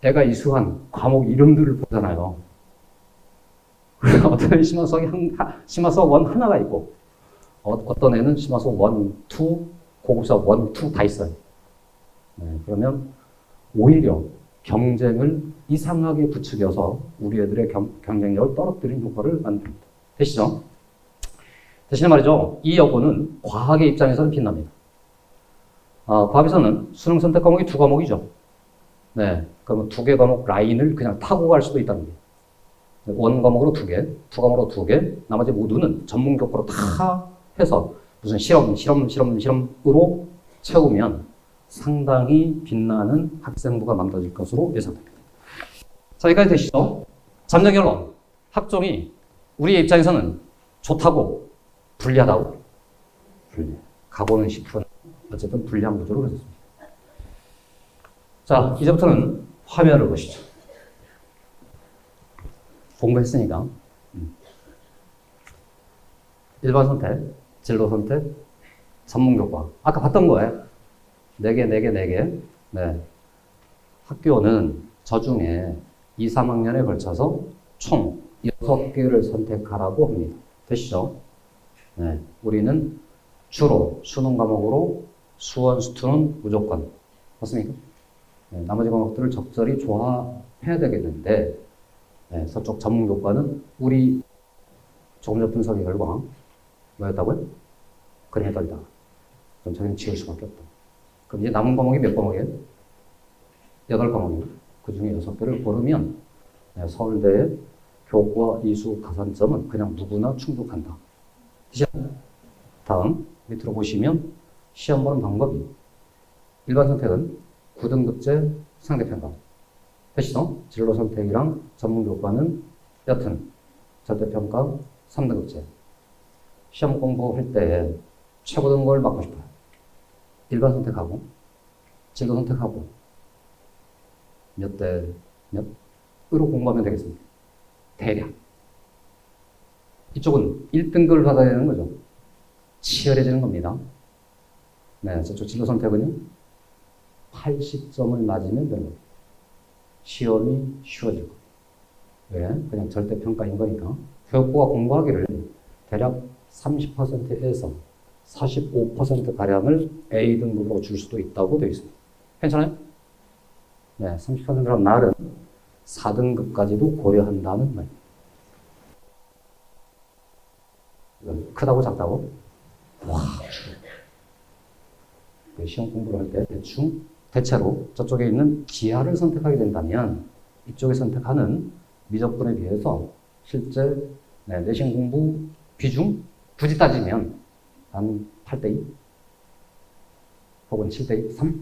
애가 이수한 과목 이름들을 보잖아요. 어떤 애는 심화수학 1 하나가 있고 어떤 애는 심화수학 1, 2, 고급수학 1, 2 다 있어요. 네, 그러면 오히려 경쟁을 이상하게 부추겨서 우리 애들의 경쟁력을 떨어뜨리는 효과를 만듭니다. 되시죠? 대신에 말이죠. 이 여고는 과학의 입장에서는 빛납니다. 과학에서는 수능 선택 과목이 2과목이죠. 네, 그러면 2개 과목 라인을 그냥 타고 갈 수도 있다는 거예요. 원 과목으로 2개, 두 과목으로 2개, 나머지 모두는 전문 교과로 다 해서 무슨 실험으로 채우면 상당히 빛나는 학생부가 만들어질 것으로 예상됩니다. 자, 여기까지 되시죠? 잠정 결론. 학종이 우리의 입장에서는 좋다고, 불리하다고. 각오는 10%. 어쨌든 불리한 구조로 그렸습니다. 자, 이제부터는 화면을 보시죠. 공부했으니까. 일반 선택, 진로 선택, 전문 교과. 아까 봤던 거예요. 4개. 네. 학교는 저 중에 2, 3학년에 걸쳐서 총 6개를 선택하라고 합니다. 되시죠? 네. 우리는 주로 수능 과목으로 수원, 수투는 무조건. 맞습니까? 네. 나머지 과목들을 적절히 조합해야 되겠는데, 네. 서쪽 전문 교과는 우리 조금 전 분석의 결과, 뭐였다고요? 그냥 해달다. 그럼 저희는 지울 수밖에 없다. 그럼 이제 남은 과목이 몇 과목이에요? 8과목이에요. 그 중에 6개를 고르면 서울대의 교과, 이수, 가산점은 그냥 누구나 충족한다. 다음 밑으로 보시면 시험 보는 방법이 일반 선택은 9등급제 상대평가. 되시죠? 진로 선택이랑 전문 교과는 여튼 절대평가 3등급제. 시험 공부할 때 최고 등급을 받고 싶어요. 일반 선택하고 진로 선택하고 몇 대 몇으로 공부하면 되겠습니다. 대략. 이쪽은 1등급을 받아야 되는 거죠. 치열해지는 겁니다. 네, 저쪽 진로 선택은요 80점을 맞으면 되는 겁니다. 시험이 쉬워질 겁니다. 왜? 그냥 절대평가인 거니까. 교육부가 공부하기를 대략 30%에서 45%가량을 A등급으로 줄 수도 있다고 되어 있습니다. 괜찮아요? 네, 30%란 말은 4등급까지도 고려한다는 말입니다. 크다고 작다고? 와, 시험 공부를 할 때 대체로 저쪽에 있는 기하를 선택하게 된다면 이쪽에 선택하는 미적분에 비해서 실제 내신 공부 비중 굳이 따지면 한 8대2 혹은 7대3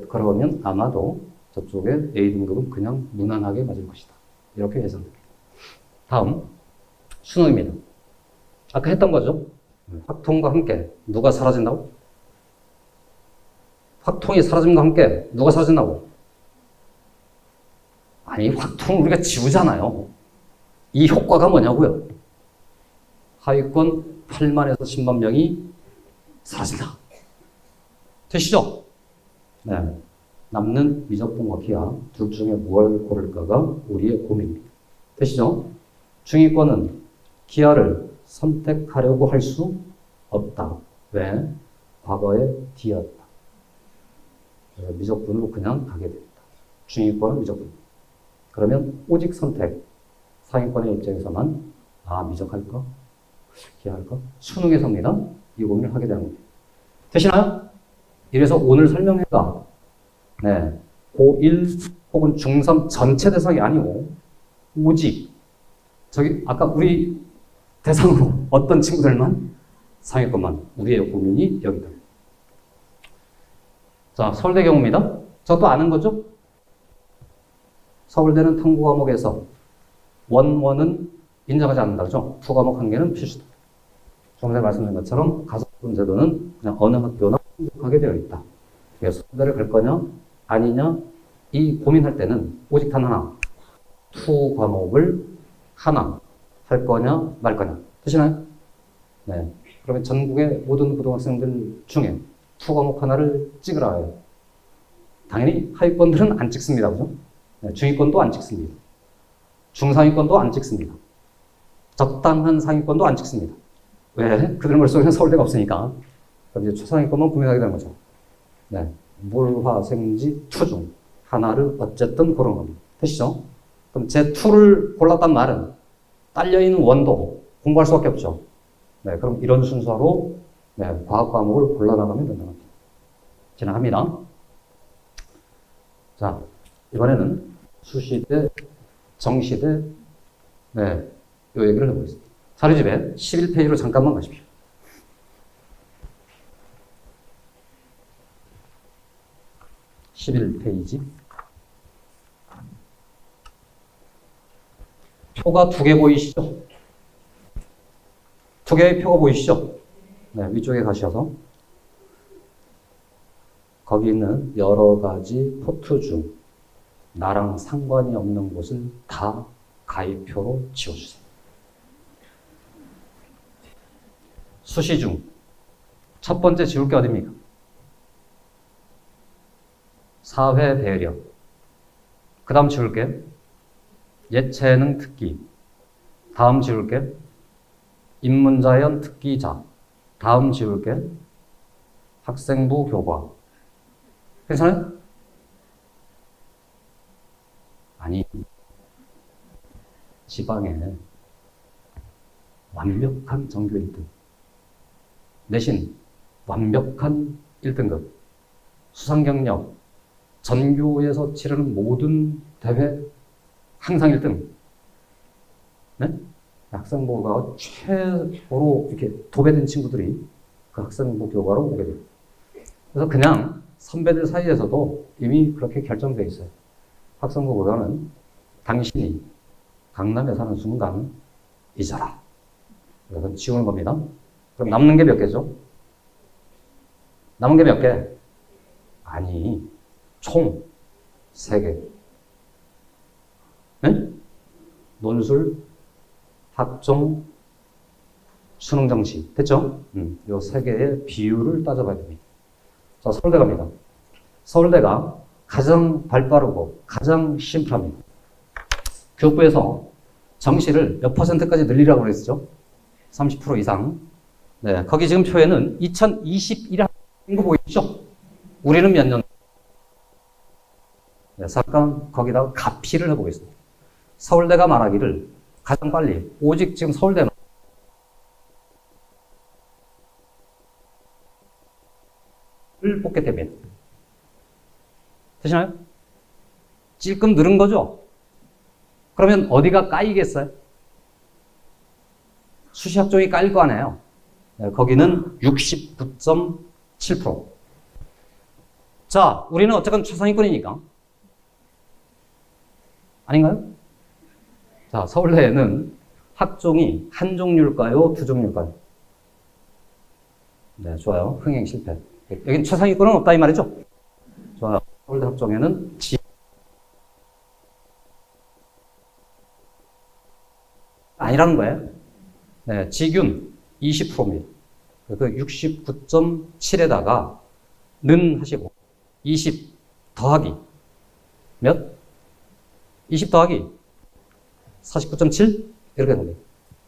그러면 아마도 저쪽에 A등급은 그냥 무난하게 맞을 것이다. 이렇게 예상됩니다. 다음 수능입니다. 아까 했던 거죠. 확통과 함께 누가 사라진다고? 확통이 사라짐과 함께 누가 사라진다고? 아니, 확통을 우리가 지우잖아요. 이 효과가 뭐냐고요? 하위권 8만에서 10만 명이 사라진다. 되시죠? 네. 남는 미적분과 기하 둘 중에 무엇을 고를까가 우리의 고민입니다. 되시죠? 중위권은 기하를 선택하려고 할 수 없다. 왜? 과거에 D였다. 미적분으로 그냥 가게 됩니다. 중위권은 미적분. 그러면 오직 선택. 상위권의 입장에서만 미적할까? 기하할까? 수능에서입니다. 이 고민을 하게 되는 겁니다. 되시나요? 이래서 오늘 설명회가 고1 혹은 중3 전체 대상이 아니고 오직 저기 아까 우리 대상으로 어떤 친구들만 상위권만 우리의 고민이 여기다. 자, 서울대 경우입니다. 저도 아는 거죠? 서울대는 탐구 과목에서 원은 인정하지 않는다. 그죠? 2과목 한 개는 필수다. 조금 전에 말씀드린 것처럼 가산점 제도는 그냥 어느 학교나 하게 되어 있다. 그래서 서울대를 갈 거냐 아니냐 이 고민할 때는 오직 단 하나 2 과목을 하나 할 거냐 말 거냐. 되시나요? 네. 그러면 전국의 모든 고등학생들 중에 2 과목 하나를 찍으라 해요. 당연히 하위권들은 안 찍습니다. 그죠? 네. 중위권도 안 찍습니다. 중상위권도 안 찍습니다. 적당한 상위권도 안 찍습니다. 왜? 그들 머릿속에는 서울대가 없으니까. 그럼 이제 최상위권만 고민하게 되는 거죠. 네. 물화생지 투 중 하나를 어쨌든 고른 겁니다. 되시죠? 그럼 제 2를 골랐단 말은 딸려있는 원도 공부할 수밖에 없죠. 네. 그럼 이런 순서로 과학 과목을 골라나가면 된다는 겁니다. 진행합니다. 자, 이번에는 수시대, 정시대, 네, 이 얘기를 해보겠습니다. 자료집에 11페이지로 잠깐만 가십시오. (11페이지) 표가 두 개 보이시죠? 두 개의 표가 보이시죠? 네, 위쪽에 가셔서 거기 있는 여러 가지 포트 중 나랑 상관이 없는 곳을 다 가위표로 지워주세요. 수시 중 첫 번째 지울 게 어딥니까? 사회 배려. 그 다음 지울 게 예체능 특기. 다음 지울 게 인문자연 특기자. 다음 지울 게 학생부 교과. 괜찮아요? 아니, 지방에 완벽한 전교 1등, 내신 완벽한 1등급, 수상 경력, 전교에서 치르는 모든 대회 항상 1등. 네? 학생부가 최고로 이렇게 도배된 친구들이 그 학생부 교과로 오게 돼요. 그래서 그냥 선배들 사이에서도 이미 그렇게 결정되어 있어요. 학생부 교과는 당신이 강남에 사는 순간 잊어라. 그래서 지우는 겁니다. 그럼 남는 게 몇 개죠? 남은 게 몇 개? 아니, 총 3개. 네? 논술, 학종, 수능 정시. 됐죠? 요 3개의 비율을 따져봐야 됩니다. 자, 서울대 갑니다. 서울대가 가장 발빠르고 가장 심플합니다. 교육부에서 정시를 몇 %까지 늘리라고 그랬죠? 30% 이상. 네, 거기 지금 표에는 2021년 거 보이시죠? 우리는 몇 년? 네, 잠깐 거기다가 가피를 해보겠습니다. 서울대가 말하기를 가장 빨리, 오직 지금 서울대는 을 뽑게 됩니다. 되시나요? 찔끔 늘은 거죠? 그러면 어디가 까이겠어요? 수시학종이 까일 거 아니에요? 네, 거기는 69.7%. 자, 우리는 어쨌건 최상위권이니까. 아닌가요? 자, 서울대에는 학종이 한 종류일까요? 두 종류일까요? 네, 좋아요. 흥행 실패. 여긴 최상위권은 없다 이 말이죠? 좋아요. 서울대 학종에는 아니라는 거예요. 네, 지균 20%입니다. 그 69.7에다가 는 하시고 20 더하기 몇? 20 더하기 49.7? 이렇게 됩니다.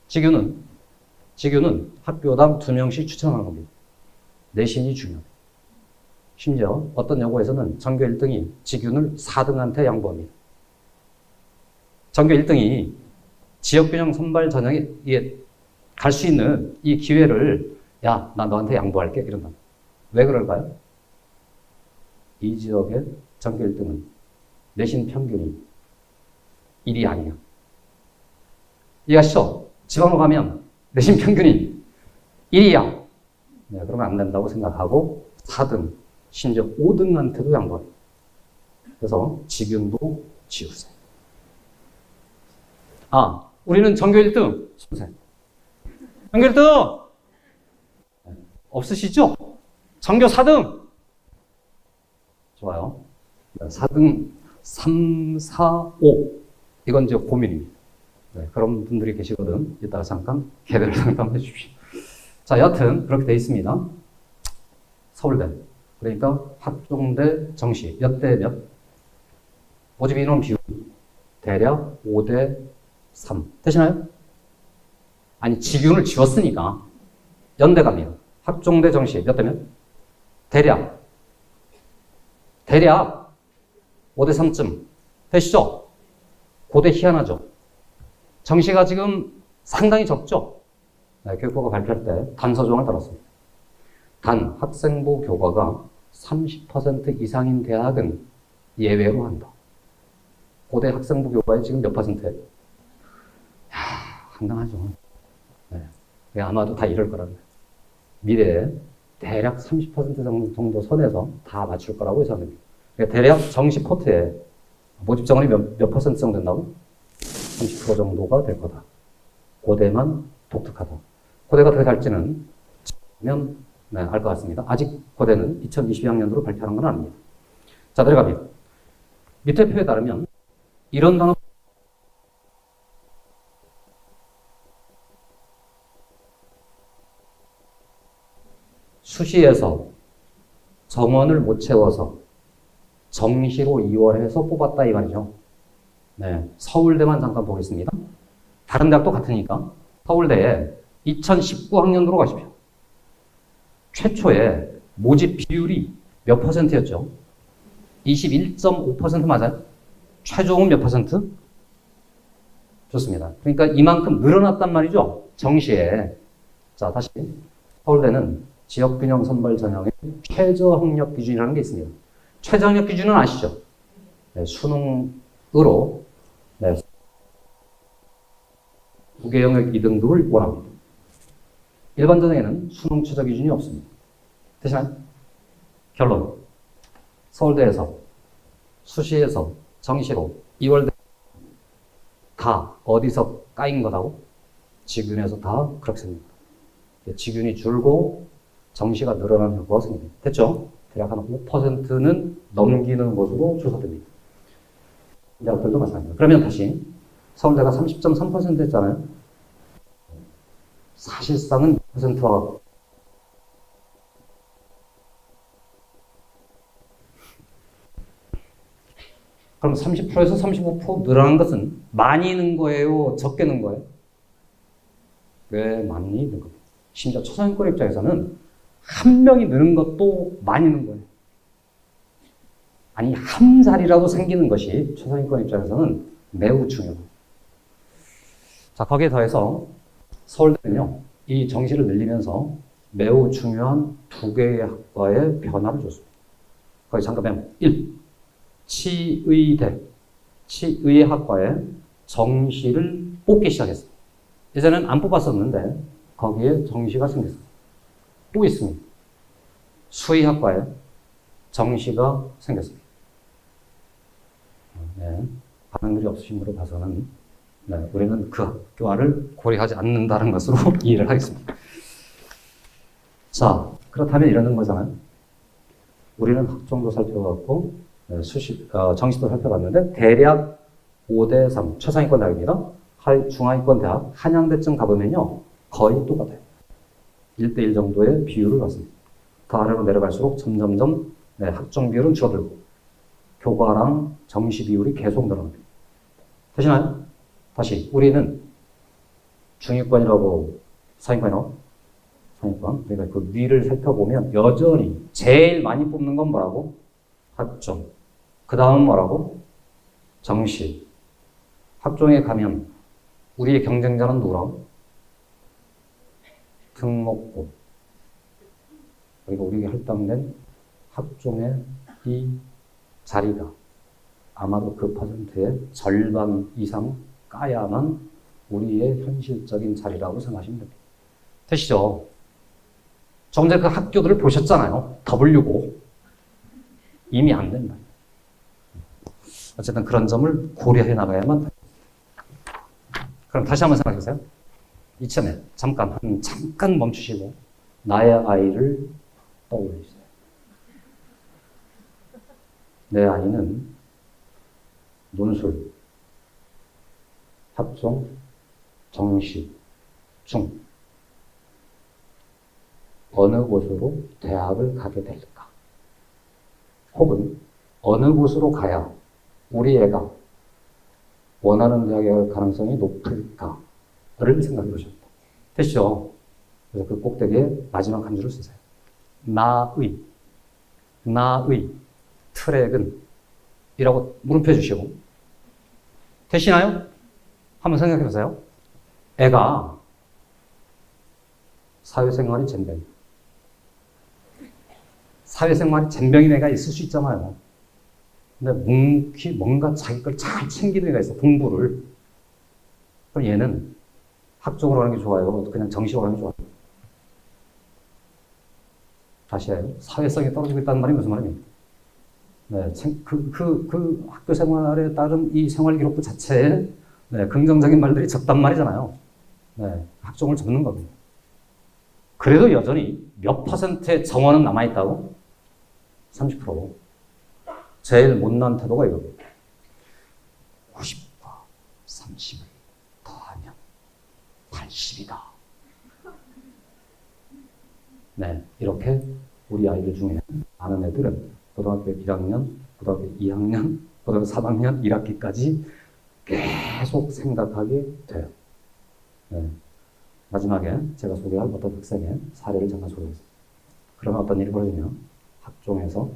지균은 학교당 2명씩 추천하는 겁니다. 내신이 중요합니다. 심지어 어떤 여고에서는 전교 1등이 지균을 4등한테 양보합니다. 전교 1등이 지역균형 선발 전형에 갈 수 있는 이 기회를 야, 나 너한테 양보할게 이런다. 왜 그럴까요? 이 지역의 전교 1등은 내신 평균이 1이 아니야. 이해하시죠? 지방으로 가면 내신 평균이 1이야. 네, 그러면 안 된다고 생각하고 4등, 심지어 5등한테도 양보합니다. 그래서 지균도 지우세요. 아, 우리는 전교 1등. 선생. 전교 1등! 없으시죠? 전교 4등! 좋아요. 4등, 3, 4, 5. 이건 이제 고민입니다. 네, 그런 분들이 계시거든. 이따가 잠깐 개별 상담해 주십시오. 자, 여하튼 그렇게 돼 있습니다. 서울대. 그러니까 학종대 정시. 몇 대 몇? 모집 인원 비율. 대략 5대 3. 되시나요? 아니, 지균을 지웠으니까 연대 갑니다. 학종대 정시 몇 대면? 대략 5대 3쯤 되시죠? 고대 희한하죠? 정시가 지금 상당히 적죠? 네, 교육부가 발표할 때 단서조항을 달았습니다. 단 학생부 교과가 30% 이상인 대학은 예외로 한다. 고대 학생부 교과에 지금 몇 %예요? 야, 상당하죠. 네. 아마도 다 이럴 거라는 거예요. 미래에 대략 30% 정도 선에서 다 맞출 거라고 예상됩니다. 그러니까 대략 정시 포트에 모집 정원이 몇 퍼센트 정도 된다고? 30% 정도가 될 거다. 고대만 독특하다. 고대가 어떻게 갈지는 면 네, 알 것 같습니다. 아직 고대는 2022학년도로 발표하는 건 아닙니다. 자, 내려갑니다. 밑에 표에 따르면 이런 단어 수시에서 정원을 못 채워서 정시로 이월해서 뽑았다 이 말이죠. 네, 서울대만 잠깐 보겠습니다. 다른 대학도 같으니까 서울대에 2019학년도로 가십시오. 최초에 모집 비율이 몇 퍼센트였죠? 21.5% 맞아요? 최종은 몇 퍼센트? 좋습니다. 그러니까 이만큼 늘어났단 말이죠. 정시에. 자, 다시 서울대는 지역균형 선발 전형의 최저학력 기준이라는 게 있습니다. 최저학력 기준은 아시죠? 네, 수능으로 네, 9개 영역 2등급을 원합니다. 일반 전형에는 수능 최저 기준이 없습니다. 되시나요? 결론. 서울대에서 수시에서 정시로 2월대 다 어디서 까인 거다고? 직윤에서 다 그렇게 생깁니다. 직윤이 줄고 정시가 늘어나는 효과가 생깁니다. 됐죠? 대략 한 5%는 넘기는 것으로 조사됩니다. 대학들도 마찬가지입니다. 그러면 다시 서울대가 30.3% 했잖아요. 사실상은 몇 퍼센트와 그럼 30%에서 35% 늘어난 것은 많이 는 거예요? 적게 는 거예요? 왜 많이 는 겁니다. 심지어 초상위권 입장에서는 한 명이 느는 것도 많이 는 거예요. 아니, 한 자리라도 생기는 것이 초상위권 입장에서는 매우 중요합니다. 자, 거기에 더해서 서울대는요, 이 정시를 늘리면서 매우 중요한 두 개의 학과의 변화를 줬습니다. 거기 잠깐 메모. 1. 치의대, 치의학과에 정시를 뽑기 시작했습니다. 예전에는 안 뽑았었는데 거기에 정시가 생겼습니다. 또 있습니다. 수의학과에 정시가 생겼습니다. 네, 반응들이 없으신 분으로 봐서는 네, 우리는 그 학교화를 고려하지 않는다는 것으로 이해를 하겠습니다. 자, 그렇다면 이러는 거잖아요. 우리는 학종도 살펴봤고 네, 정시도 살펴봤는데 대략 5대 3 최상위권 대학입니다. 중하위권 대학 한양대쯤 가보면요 거의 똑같아요. 1대1 정도의 비율을 봤습니다. 더 아래로 내려갈수록 점점점 네, 학종 비율은 줄어들고 교과랑 정시 비율이 계속 늘어납니다. 되시나요? 다시 우리는 중위권이라고 상위권이라고? 상위권. 그러니까 그 위를 살펴보면 여전히 제일 많이 뽑는 건 뭐라고? 학종. 그 다음은 뭐라고? 정시. 학종에 가면 우리의 경쟁자는 누구라고? 등록고. 그리고 우리에게 할당된 학종의 이 자리가 아마도 그 퍼센트의 절반 이상 까야만 우리의 현실적인 자리라고 생각하시면 됩니다. 되시죠? 조금 전에 그 학교들을 보셨잖아요. W고. 이미 안 된다. 어쨌든 그런 점을 고려해 나가야만 됩니다. 그럼 다시 한번 생각해 보세요. 이참에 잠깐 멈추시고 나의 아이를 떠올려 주세요. 내 아이는 논술, 학종, 정시, 중 어느 곳으로 대학을 가게 될까? 혹은 어느 곳으로 가야 우리 애가 원하는 대학에 갈 가능성이 높을까를 생각해 보십니다. 됐죠? 그래서 그 꼭대기에 마지막 한 줄을 쓰세요. 나의 트랙은 이라고 물음표 주시고 되시나요? 한번 생각해 보세요. 애가 사회생활이 젬병. 사회생활이 젬병인 애가 있을 수 있잖아요. 근데 묵히 뭔가 자기 걸 잘 챙기는 애가 있어, 공부를. 그럼 얘는 학종으로 하는 게 좋아요? 그냥 정시로 하는 게 좋아요? 다시 해요. 사회성이 떨어지고 있다는 말이 무슨 말입니까? 네, 그 학교 생활에 따른 이 생활 기록부 자체에 네, 긍정적인 말들이 적단 말이잖아요. 네, 학종을 접는 겁니다. 그래도 여전히 몇 퍼센트의 정원은 남아있다고? 30%. 제일 못난 태도가 이겁니다. 90과 30을 더하면 80이다. 네, 이렇게 우리 아이들 중에 많은 애들은 고등학교 1학년, 고등학교 2학년, 고등학교 3학년 1학기까지 계속 생각하게 돼요. 네. 마지막에 제가 소개할 어떤 학생의 사례를 잠깐 소개했습니다. 그러면 어떤 일이 벌어지냐? 학종에서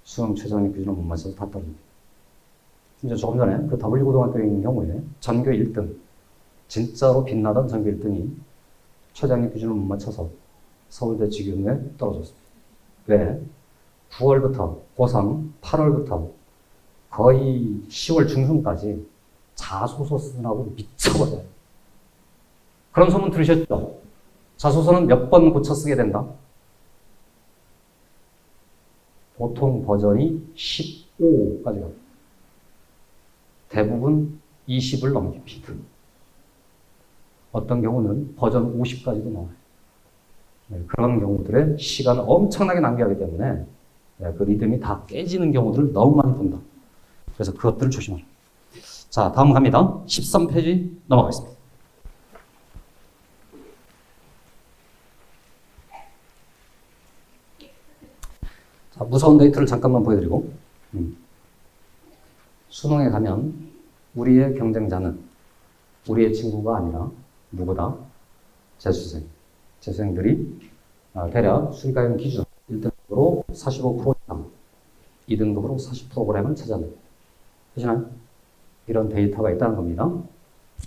수능 최저학력 기준을 못 맞춰서 다 떨어집니다. 심지어 조금 전에 그 W고등학교인 경우에 전교 1등, 진짜로 빛나던 전교 1등이 최저학력 기준을 못 맞춰서 서울대 직영에 떨어졌습니다. 왜? 9월부터 고3, 8월부터 거의 10월 중순까지 자소서 쓰느라고 미쳐버려요. 그런 소문 들으셨죠? 자소서는 몇 번 고쳐 쓰게 된다? 보통 버전이 15까지 갑니다. 대부분 20을 넘깁니다. 어떤 경우는 버전 50까지도 나와요. 네, 그런 경우들의 시간을 엄청나게 낭비하기 때문에 네, 그 리듬이 다 깨지는 경우들을 너무 많이 본다. 그래서 그것들을 조심하라. 자, 다음 갑니다. 13페이지 넘어가겠습니다. 자, 무서운 데이터를 잠깐만 보여드리고 수능에 가면 우리의 경쟁자는 우리의 친구가 아니라 누구다? 재수생. 재수생들이 대략 수리과형 기준 1등급으로 45% 이상, 2등급으로 40%을 찾아냅니다. 되시나요? 이런 데이터가 있다는 겁니다.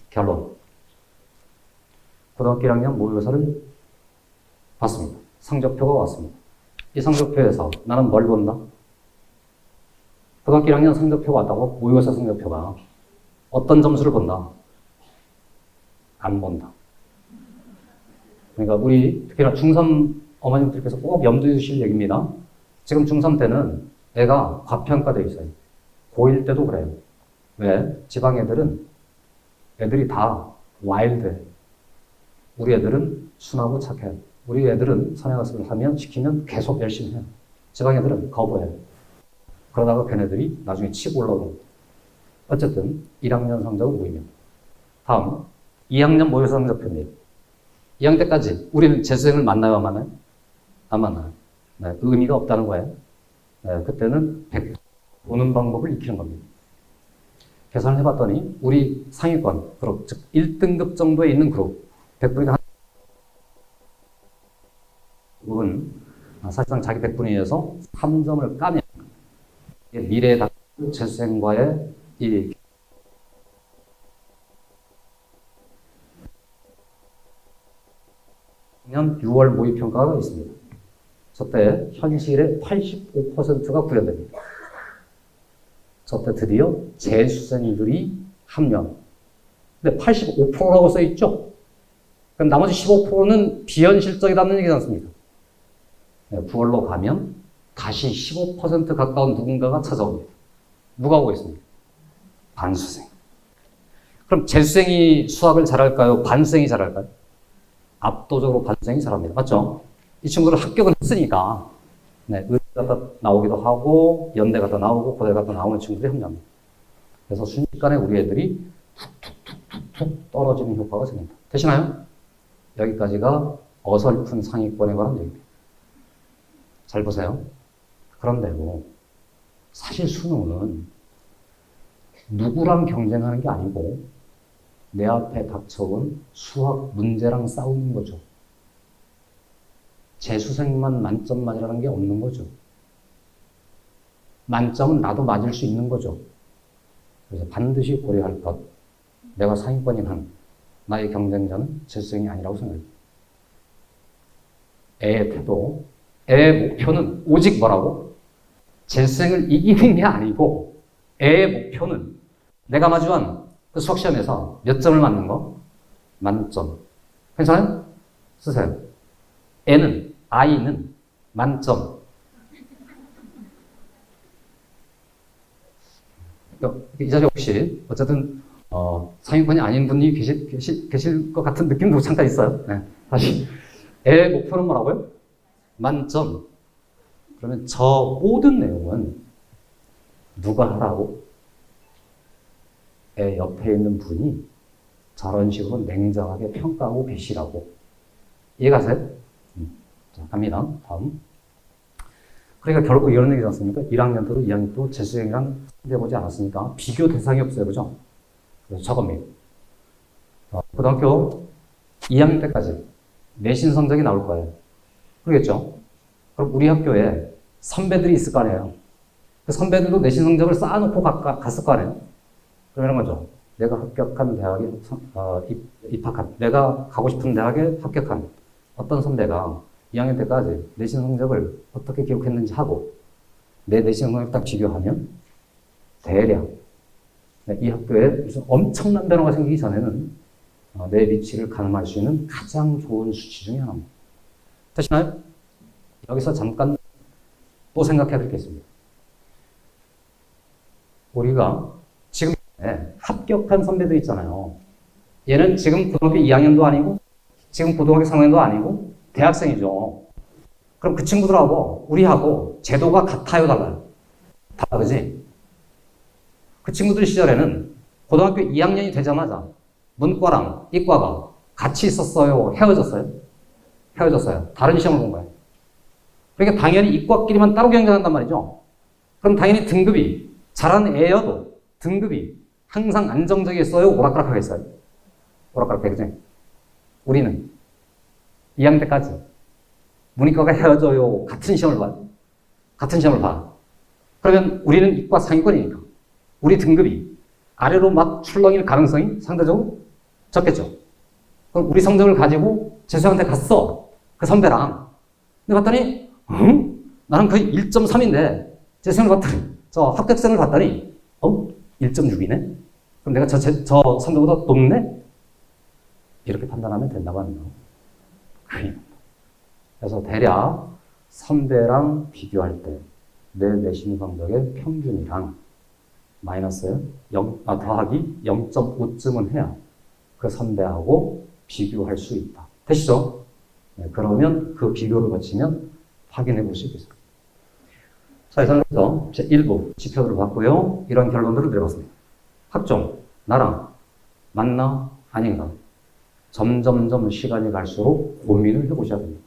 결론. 고등학교 1학년 모의고사를 봤습니다. 성적표가 왔습니다. 이 성적표에서 나는 뭘 본다? 고등학교 1학년 성적표가 왔다고? 모의고사 성적표가. 어떤 점수를 본다? 안 본다. 그러니까 우리 특히나 중3 어머님들께서 꼭 염두에 두실 얘기입니다. 지금 중3 때는 애가 과평가되어 있어요. 고1 때도 그래요. 왜? 지방 애들이 다 와일드해. 우리 애들은 순하고 착해요. 우리 애들은 선행학습을 하면, 시키면 계속 열심히 해요. 지방 애들은 거부해요. 그러다가 걔네들이 나중에 치고 올라오는. 어쨌든 1학년 성적은 무의미합니다. 다음 2학년 모의고사 성적표입니다. 2학년 때까지 우리는 재수생을 만나요, 안 만나요? 안 만나요. 네, 의미가 없다는 거예요. 네, 그때는 100 보는 방법을 익히는 겁니다. 계산을 해봤더니 우리 상위권 그룹, 즉 1등급 정도에 있는 그룹 100분이 은 사실상 자기 100분위에서 3점을 까면 미래의 재수생과의 이 년 6월 모의평가가 있습니다. 저때 현실의 85%가 구현됩니다. 저때 드디어 재수생들이 합격. 근데 85%라고 써있죠? 그럼 나머지 15%는 비현실적이라는 얘기지 않습니까? 9월로 가면 다시 15% 가까운 누군가가 찾아옵니다. 누가 오고 있습니까? 반수생. 그럼 재수생이 수학을 잘할까요? 반수생이 잘할까요? 압도적으로 반수생이 잘합니다. 맞죠? 이 친구들은 합격은 했으니까 네, 의대가 더 나오기도 하고 연대가 더 나오고 고대가 더 나오는 친구들이 합류합니다. 그래서 순식간에 우리 애들이 툭툭툭툭 떨어지는 효과가 생깁니다. 되시나요? 여기까지가 어설픈 상위권에 관한 얘기입니다. 잘 보세요. 그런데도 사실 수능은 누구랑 경쟁하는 게 아니고 내 앞에 닥쳐온 수학 문제랑 싸우는 거죠. 재수생만 만점만이라는 게 없는 거죠. 만점은 나도 맞을 수 있는 거죠. 그래서 반드시 고려할 것. 내가 상위권인 한 나의 경쟁자는 재수생이 아니라고 생각합니다. 애의 태도, 애의 목표는 오직 뭐라고? 재수생을 이기는 게 아니고 애의 목표는 내가 마주한 그 수학시험에서 몇 점을 맞는 거? 만점. 괜찮아요? 쓰세요. N은, I는 만점. 이 자리에 혹시, 어쨌든, 상위권이 아닌 분이 계실 것 같은 느낌도 잠깐 있어요. 네. 다시. 의 목표는 뭐라고요? 만점. 그러면 저 모든 내용은 누가 하라고? 애 옆에 있는 분이 저런 식으로 냉정하게 평가하고 계시라고. 이해가세요? 자, 갑니다. 다음. 그러니까 결국 이런 얘기지 않습니까? 1학년 때도 2학년 때도 재수생이랑 상대해보지 않았으니까 비교 대상이 없어요. 그죠? 그래서 저겁니다. 고등학교 2학년 때까지 내신 성적이 나올 거예요. 그러겠죠? 그럼 우리 학교에 선배들이 있을 거 아니에요. 그 선배들도 내신 성적을 쌓아놓고 갔을 거 아니에요. 그럼 이런 거죠. 내가 합격한 대학에 입학한, 내가 가고 싶은 대학에 합격한 어떤 선배가 2학년 때까지 내신 성적을 어떻게 기록했는지 하고 내 내신 성적을 딱 비교하면 대략 이 학교에 무슨 엄청난 변화가 생기기 전에는 내 위치를 가늠할 수 있는 가장 좋은 수치 중에 하나입니다. 되시나요? 여기서 잠깐 또 생각해 드릴 게 있습니다. 우리가 지금 합격한 선배들 있잖아요. 얘는 지금 고등학교 2학년도 아니고 지금 고등학교 3학년도 아니고 대학생이죠. 그럼 그 친구들하고 우리하고 제도가 같아요, 달라요? 다르지? 그 친구들 시절에는 고등학교 2학년이 되자마자 문과랑 이과가 같이 있었어요? 헤어졌어요? 헤어졌어요. 다른 시험을 본 거예요. 그러니까 당연히 이과끼리만 따로 경쟁한단 말이죠. 그럼 당연히 등급이 잘하는 애여도 등급이 항상 안정적이겠어요? 오락가락하겠어요? 오락가락하겠죠. 우리는 2학년 때까지 문이과가 헤어져요. 같은 시험을 봐요. 같은 시험을 봐. 그러면 우리는 이과 상위권이니까 우리 등급이 아래로 막 출렁일 가능성이 상대적으로 적겠죠. 그럼 우리 성적을 가지고 재수한테 갔어. 그 선배랑. 근데 봤더니 나는 거의 1.3인데 재수생을 봤더니 저 합격생을 봤더니 1.6이네? 그럼 내가 저 선배보다 높네? 이렇게 판단하면 된다고 합니다. 그래서 대략 선배랑 비교할 때 내 내신 성적의 평균이랑 마이너스 더하기 0.5쯤은 해야 그 선배하고 비교할 수 있다. 되시죠? 네, 그러면 그 비교를 거치면 확인해 볼 수 있겠습니다. 자, 이상해서 제1부 지표들을 봤고요. 이런 결론들을 내려봤습니다. 학종, 나랑 맞나 아닌가. 점점점 시간이 갈수록 고민을 해보셔야 됩니다.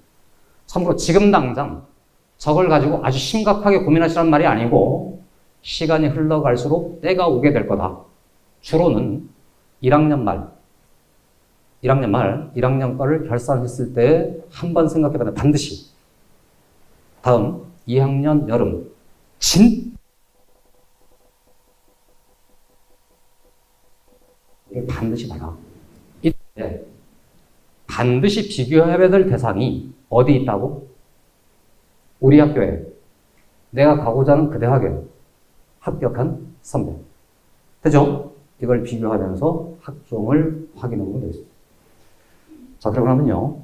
참고로 지금 당장 저걸 가지고 아주 심각하게 고민하시라는 말이 아니고 시간이 흘러갈수록 때가 오게 될 거다. 주로는 1학년 말 1학년 거를 결산했을 때 한 번 생각해봐야 반드시. 다음 2학년 여름 반드시 봐라. 이때 반드시 비교해야 될 대상이 어디 있다고? 우리 학교에 내가 가고자 하는 그 대학에 합격한 선배. 되죠? 이걸 비교하면서 학종을 확인해 보면 되겠습니다. 자, 그러면요.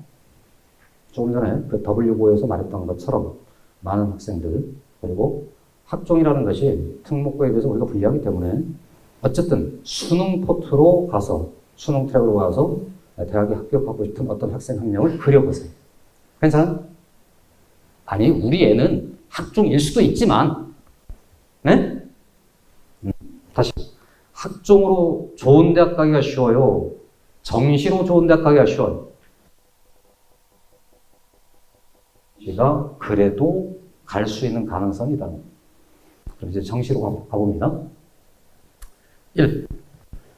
조금 전에 그 W5에서 말했던 것처럼 많은 학생들, 그리고 학종이라는 것이 특목고에 비해서 우리가 불리하기 때문에 어쨌든 수능 포트로 가서, 수능 트랙으로 가서 대학에 합격하고 싶은 어떤 학생 한 명을 그려보세요. 괜찮아요? 아니, 우리 애는 학종일 수도 있지만, 네? 다시. 학종으로 좋은 대학 가기가 쉬워요? 정시로 좋은 대학 가기가 쉬워요? 제가 그래도 갈 수 있는 가능성이 있다. 그럼 이제 정시로 가봅니다. 1.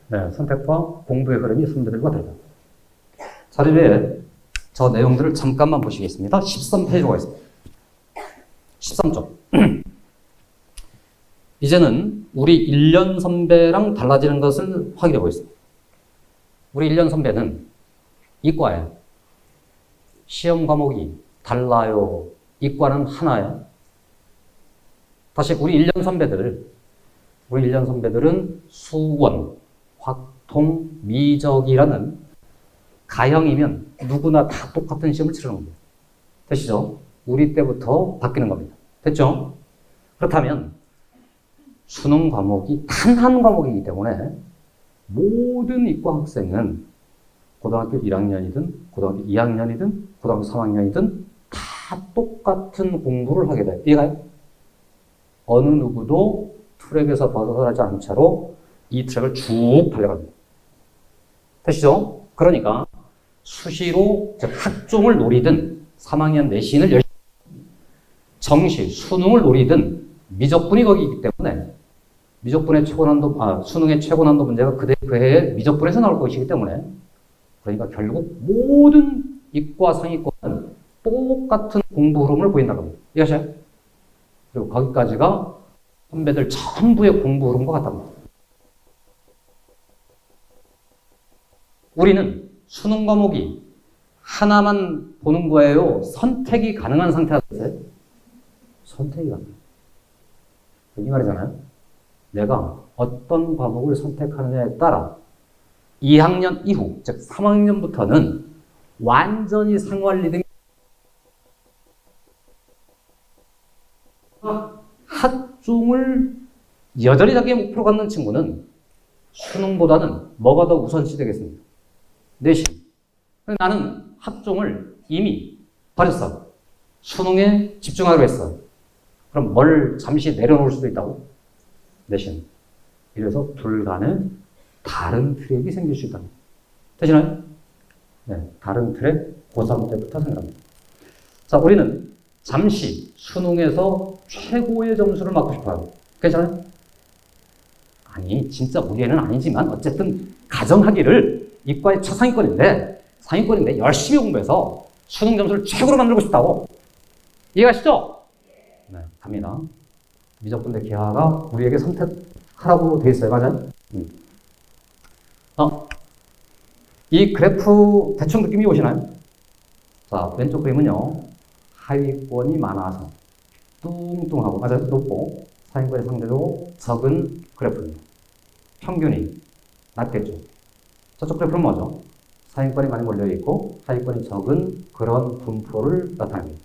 네, 선택과 공부의 흐름이 선배들과 다르다. 자료에 저 내용들을 잠깐만 보시겠습니다. 13페이지로 가겠습니다. 13쪽. 이제는 우리 1년 선배랑 달라지는 것을 확인해 보겠습니다. 우리 1년 선배는 이과에 시험 과목이 달라요. 이과는 하나예요. 다시 우리 1년 선배들은 수원, 확통, 미적이라는 가형이면 누구나 다 똑같은 시험을 치르는 겁니다. 되시죠? 우리 때부터 바뀌는 겁니다. 됐죠? 그렇다면 수능 과목이 단 한 과목이기 때문에 모든 이과 학생은 고등학교 1학년이든 고등학교 2학년이든 고등학교 3학년이든 다 똑같은 공부를 하게 돼요. 이해가요? 어느 누구도 트랙에서 벗어나지 않은 채로 이 트랙을 쭉 달려갑니다. 되시죠? 그러니까 수시로 즉 학종을 노리든 3학년 내신을 열심히 정시, 수능을 노리든 미적분이 거기 있기 때문에 미적분의 최고난도, 수능의 최고난도 문제가 그 해에 미적분에서 나올 것이기 때문에 그러니까 결국 모든 이과 상위권은 똑같은 공부 흐름을 보인다는 겁니다. 이해하셔요? 그리고 거기까지가 선배들 전부의 공부 흐름과 같답니다. 우리는 수능 과목이 하나만 보는 거예요? 선택이 가능한 상태가 됐어요? 선택이 가능해요. 이 말이잖아요. 내가 어떤 과목을 선택하느냐에 따라 2학년 이후, 즉 3학년부터는 완전히 상관리듬 학종을 여전히 자기의 목표로 갖는 친구는 수능보다는 뭐가 더 우선시 되겠습니까? 내신. 나는 학종을 이미 버렸어. 수능에 집중하기로 했어. 그럼 뭘 잠시 내려놓을 수도 있다고? 내신. 이래서 둘 간에 다른 트랙이 생길 수 있다는 거예요. 되시나요? 네, 다른 트랙 고3 때부터 생각합니다. 자, 우리는 잠시 수능에서 최고의 점수를 받고 싶어요. 괜찮아요? 아니, 진짜 우리 애는 아니지만 어쨌든 가정하기를 이과의 상위권인데 열심히 공부해서 수능 점수를 최고로 만들고 싶다고. 이해가시죠? 네, 갑니다. 미적분대 기하가 우리에게 선택하라고 돼 있어요. 맞아요? 이 그래프 대충 느낌이 오시나요? 자, 왼쪽 그림은요. 하위권이 많아서 뚱뚱하고, 맞아요? 높고 상위권이 상대적으로 적은 그래프입니다. 평균이 낮겠죠. 저쪽 그래프는 뭐죠? 상위권이 많이 몰려있고 하위권이 적은 그런 분포를 나타냅니다.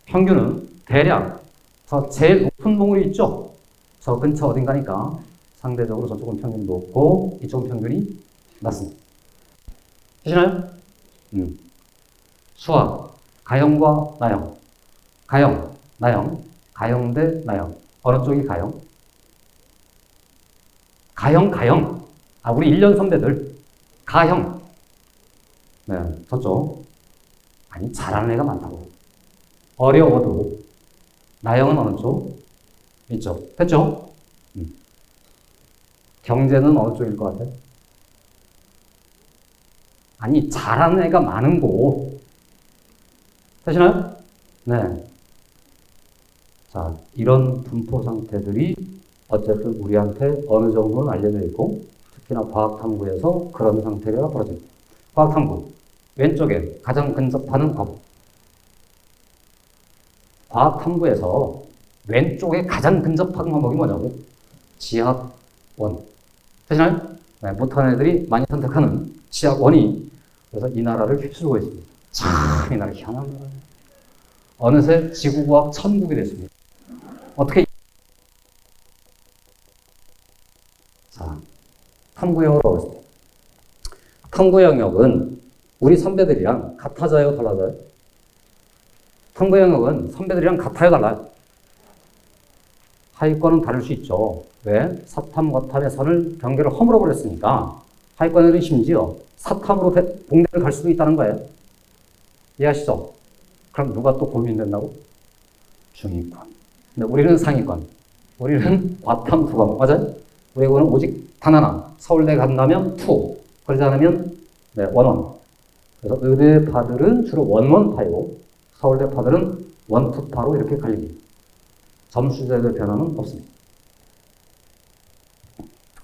평균은 대략 저 제일 높은 봉우리 있죠? 저 근처 어딘가니까 상대적으로 저쪽은 평균이 높고 이쪽은 평균이 낮습니다. 되시나요? 수학, 가형과 나형. 가형, 나형. 가형 대 나형. 어느 쪽이 가형? 가형. 우리 1년 선배들. 가형. 네, 저쪽. 아니, 잘하는 애가 많다고. 어려워도. 나형은 어느 쪽? 이쪽. 됐죠? 경제는 어느 쪽일 것 같아요? 아니, 잘하는 애가 많은 곳. 되시나요? 네. 자, 이런 분포 상태들이 어쨌든 우리한테 어느 정도는 알려져 있고, 특히나 과학탐구에서 그런 상태가 벌어집니다. 과학탐구. 왼쪽에 가장 근접하는 과목. 과학탐구에서 왼쪽에 가장 근접한 과목이 뭐냐고? 지학원. 되시나요? 네, 못하는 애들이 많이 선택하는 지학원이 그래서 이 나라를 휩쓸고 있습니다. 참, 이 나라 희한한 나라예요. 어느새 지구과학 천국이 됐습니다. 어떻게? 자, 탐구 영역으로 가겠습니다. 탐구 영역은 우리 선배들이랑 같아져요, 달라져요? 탐구 영역은 선배들이랑 같아요, 달라요? 하위권은 다를 수 있죠. 왜? 사탐, 과탐의 선을 경계를 허물어 버렸으니까 하위권들은 심지어 사탐으로 공대를 갈 수도 있다는 거예요. 이해하시죠? 그럼 누가 또 고민된다고? 중위권. 근데 우리는 상위권. 우리는 과탐 두 과목. 맞아요? 우리는 오직 단 하나. 서울대 간다면 투. 그러지 않으면 네, 원원. 그래서 의대파들은 주로 원원파이고 서울대파들은 원투파로 이렇게 갈립니다. 점수제도의 변화는 없습니다.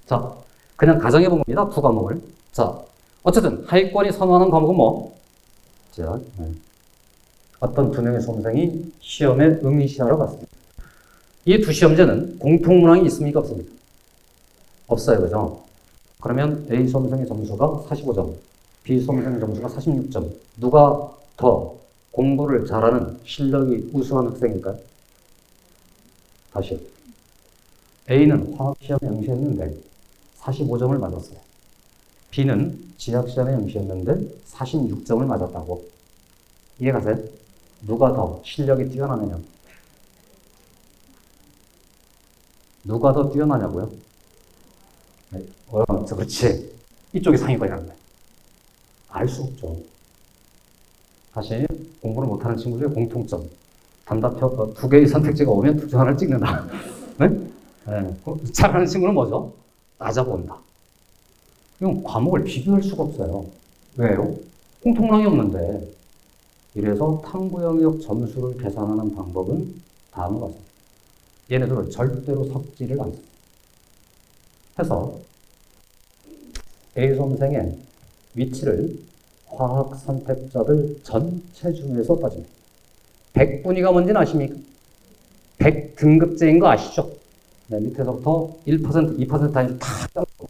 자, 그냥 가정해 본 겁니다. 두 과목을. 자, 어쨌든 하위권이 선호하는 과목은 뭐? 자, 어떤 두 명의 수험생이 시험에 응시하러 갔습니다. 이 두 시험제는 공통문항이 있습니까? 없습니까? 없어요. 그죠? 그러면 A 수험생의 점수가 45점, 비수험생 점수가 46점. 누가 더 공부를 잘하는 실력이 우수한 학생일까요? 다시. A는 화학시험에 응시했는데 45점을 맞았어요. B는 지학시험에 응시했는데 46점을 맞았다고. 이해가세요? 누가 더 실력이 뛰어나느냐? 누가 더 뛰어나냐고요? 네, 그렇지. 이쪽이 상위권이라는 거예요. 알 수 없죠. 다시 공부를 못하는 친구들의 공통점. 단답형 2개의 선택지가 오면 둘 중 하나를 찍는다. 네? 네. 잘하는 친구는 뭐죠? 따져본다. 이건 과목을 비교할 수가 없어요. 왜요? 공통량이 없는데. 이래서 탐구 영역 점수를 계산하는 방법은 다음과 같습니다. 얘네들은 절대로 섞지를 않습니다. 해서 A 수험생의 위치를 화학 선택자들 전체 중에서 따집니다. 100분위가 뭔지는 아십니까? 100등급제인 거 아시죠? 네, 밑에서부터 1%, 2% 단위로 다 따르고.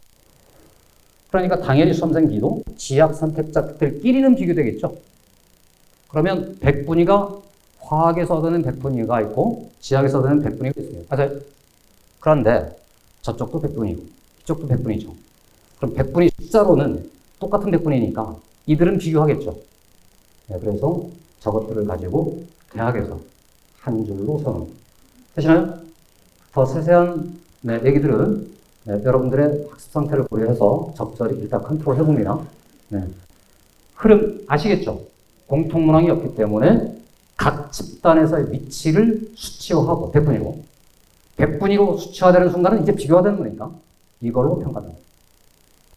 그러니까 당연히 수험생 B도 지학 선택자들끼리는 비교되겠죠? 그러면 100분위가 화학에서 얻는 100분위가 있고 지학에서 얻는 100분위가 있어요. 맞아요? 그런데 저쪽도 100분위고 이쪽도 100분위죠. 그럼 100분위 숫자로는 똑같은 100분위니까 이들은 비교하겠죠. 네, 그래서 저것들을 가지고 대학에서 한 줄로 서는. 되시나요? 더 세세한 얘기들은 여러분들의 학습 상태를 고려해서 적절히 일단 컨트롤 해봅니다. 네. 흐름 아시겠죠? 공통문항이 없기 때문에 각 집단에서의 위치를 수치화하고 100분위로. 100분위로 수치화되는 순간은 이제 비교가 되는 거니까 이걸로 평가됩니다.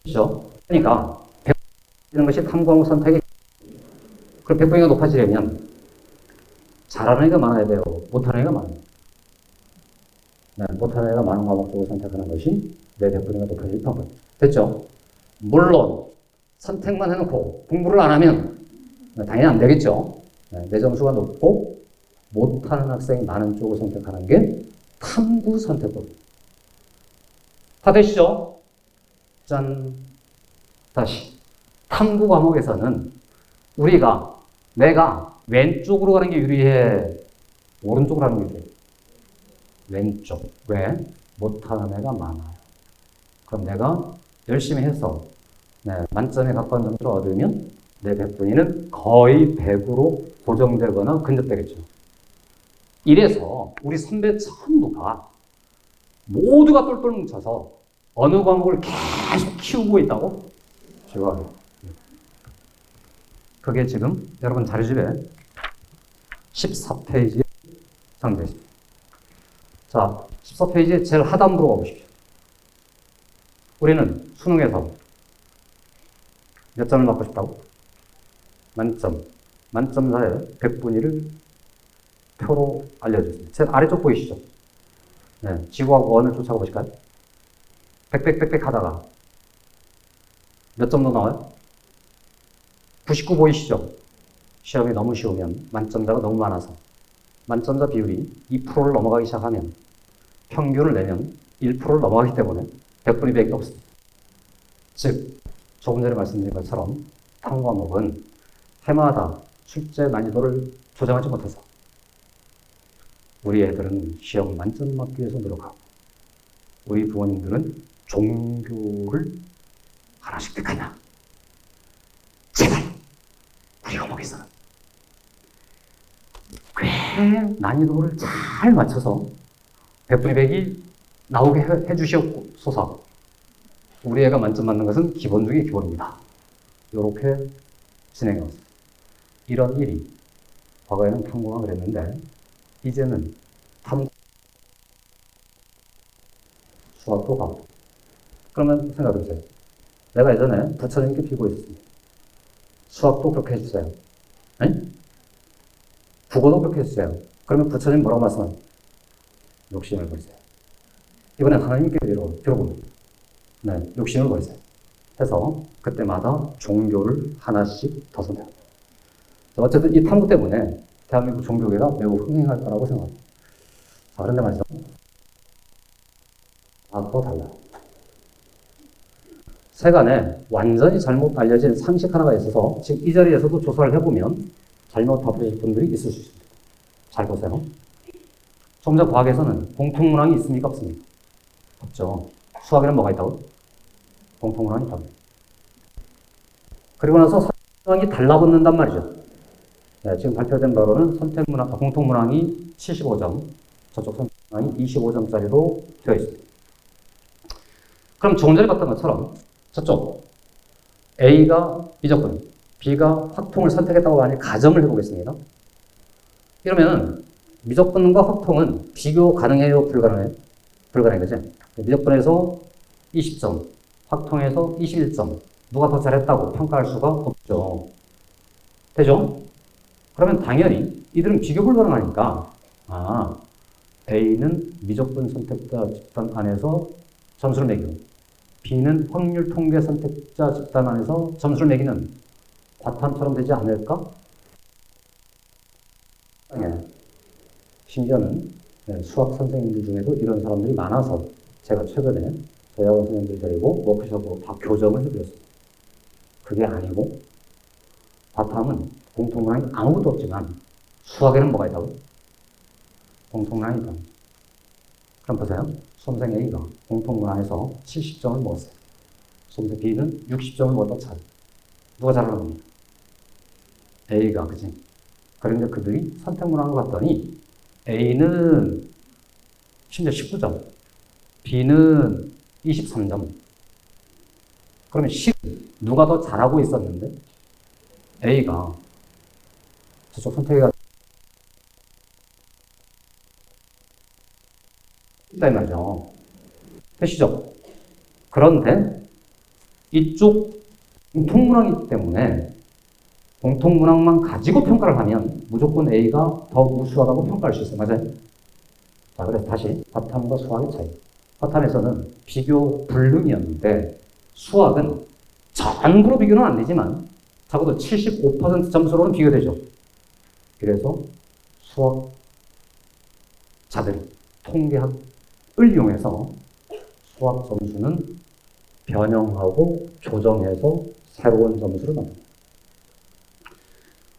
그렇죠? 그러니까 100분위는 것이 탐구과목 선택이. 그럼 100분위가 높아지려면 잘하는 애가 많아야 돼요? 못하는 애가 많아요? 네, 못하는 애가 많은 과목 쪽을 선택하는 것이 내 100분위가 높아질 방법. 됐죠? 물론 선택만 해놓고 공부를 안 하면 당연히 안 되겠죠. 네, 내 점수가 높고 못하는 학생이 많은 쪽을 선택하는 게 탐구 선택법입니다. 다 되시죠? 짠. 다시. 탐구 과목에서는 내가 왼쪽으로 가는 게 유리해? 오른쪽으로 가는 게 유리해? 왼쪽. 왜? 못하는 애가 많아요. 그럼 내가 열심히 해서 만점에 가까운 점수를 얻으면 내 100분위는 거의 100으로 고정되거나 근접되겠죠. 이래서 우리 선배 전부가 모두가 똘똘 뭉쳐서 어느 과목을 계속 키우고 있다고? 지금 그게 지금 여러분 자료집에 14페이지에 상되어 있습니다. 자, 14페이지에 제일 하단부로 가보십시오. 우리는 수능에서 몇 점을 맞고 싶다고? 만점. 만점사의 100분위를 표로 알려주겠습니다. 제 아래쪽 보이시죠? 네, 지구하고 원을 쫓아가 보실까요? 빽빽빽빽 하다가 몇 점도 나와요? 99 보이시죠? 시험이 너무 쉬우면 만점자가 너무 많아서 만점자 비율이 2%를 넘어가기 시작하면 평균을 내면 1%를 넘어가기 때문에 100분위 100이 없습니다. 즉, 조금 전에 말씀드린 것처럼 탐구 과목은 해마다 출제 난이도를 조정하지 못해서 우리 애들은 시험 만점 맞기 위해서 노력하고 우리 부모님들은 종교를 하나씩 택하냐. 제발 우리 과목에서는 꽤 난이도를 잘 맞춰서 100분위 100이 나오게 해주시옵소서. 우리 애가 만점 맞는 것은 기본 중의 기본입니다. 이렇게 진행해 왔습니다. 이런 일이 과거에는 탐구가 그랬는데 이제는 탐구 수학도 가고. 그러면 생각해보세요. 내가 예전에 부처님께 빌고 있었습니다. 수학도 그렇게 해주세요. 아니? 국어도 그렇게 해주세요. 그러면 부처님 뭐라고 말씀하세요? 욕심을 버리세요. 이번엔 하나님께 빌어봅니다. 네, 욕심을 버리세요. 해서 그때마다 종교를 하나씩 더 선택합니다. 어쨌든 이 탐구 때문에 대한민국 종교계가 매우 흥행할 거라고 생각합니다. 자, 그런데 말이죠. 과학도 달라요. 세간에 완전히 잘못 알려진 상식 하나가 있어서 지금 이 자리에서도 조사를 해보면 잘못 답하실 분들이 있을 수 있습니다. 잘 보세요. 좀 전 과학에서는 공통문항이 있습니까? 없습니까? 없죠. 수학에는 뭐가 있다고? 공통문항이 있다고. 그리고 나서 선택문항이 달라붙는단 말이죠. 네, 지금 발표된 바로는 공통문항이 75점, 저쪽 선택문항이 25점짜리로 되어 있습니다. 그럼 조금 전에 봤던 것처럼 저쪽 A가 미적분, B가 확통을 선택했다고 하니 가정을 해보겠습니다. 이러면은 미적분과 확통은 비교 가능해요? 불가능해요? 불가능해, 그지? 미적분에서 20점, 확통에서 21점. 누가 더 잘했다고 평가할 수가 없죠. 되죠? 그러면 당연히 이들은 비교 불가능하니까 A는 미적분 선택자 집단 안에서 점수를 매기고 B는 확률 통계 선택자 집단 안에서 점수를 매기는 과탐처럼 되지 않을까? 네. 심지어는 수학 선생님들 중에도 이런 사람들이 많아서 제가 최근에 저희 학원 선생님들 데리고 워크숍으로 다 교정을 해드렸습니다. 그게 아니고 과탐은 공통문항이 아무것도 없지만 수학에는 뭐가 있다고? 공통문항이 있다. 그럼 보세요. 수험생 A가 공통문항에서 70점을 먹었어요. 수험생 B는 60점을 먹었다 차이. 누가 잘하는 겁니까? A가, 그치? 그런데 그들이 선택문항을 봤더니 A는 심지어 19점, B는 23점. 그러면 10, 누가 더 잘하고 있었는데? A가 저쪽 선택해가 있다 이 말이죠. 되시죠? 그런데 이쪽 공통문항이기 때문에 공통문항만 가지고 평가를 하면 무조건 A가 더 우수하다고 평가할 수 있어요. 맞아요? 자, 그래서 다시 과탐과 수학의 차이. 과탐에서는 비교 불능이었는데 수학은 전부로 비교는 안 되지만 적어도 75% 점수로는 비교되죠. 그래서 수학자들이 통계학을 이용해서 수학 점수는 변형하고 조정해서 새로운 점수를 만듭니다.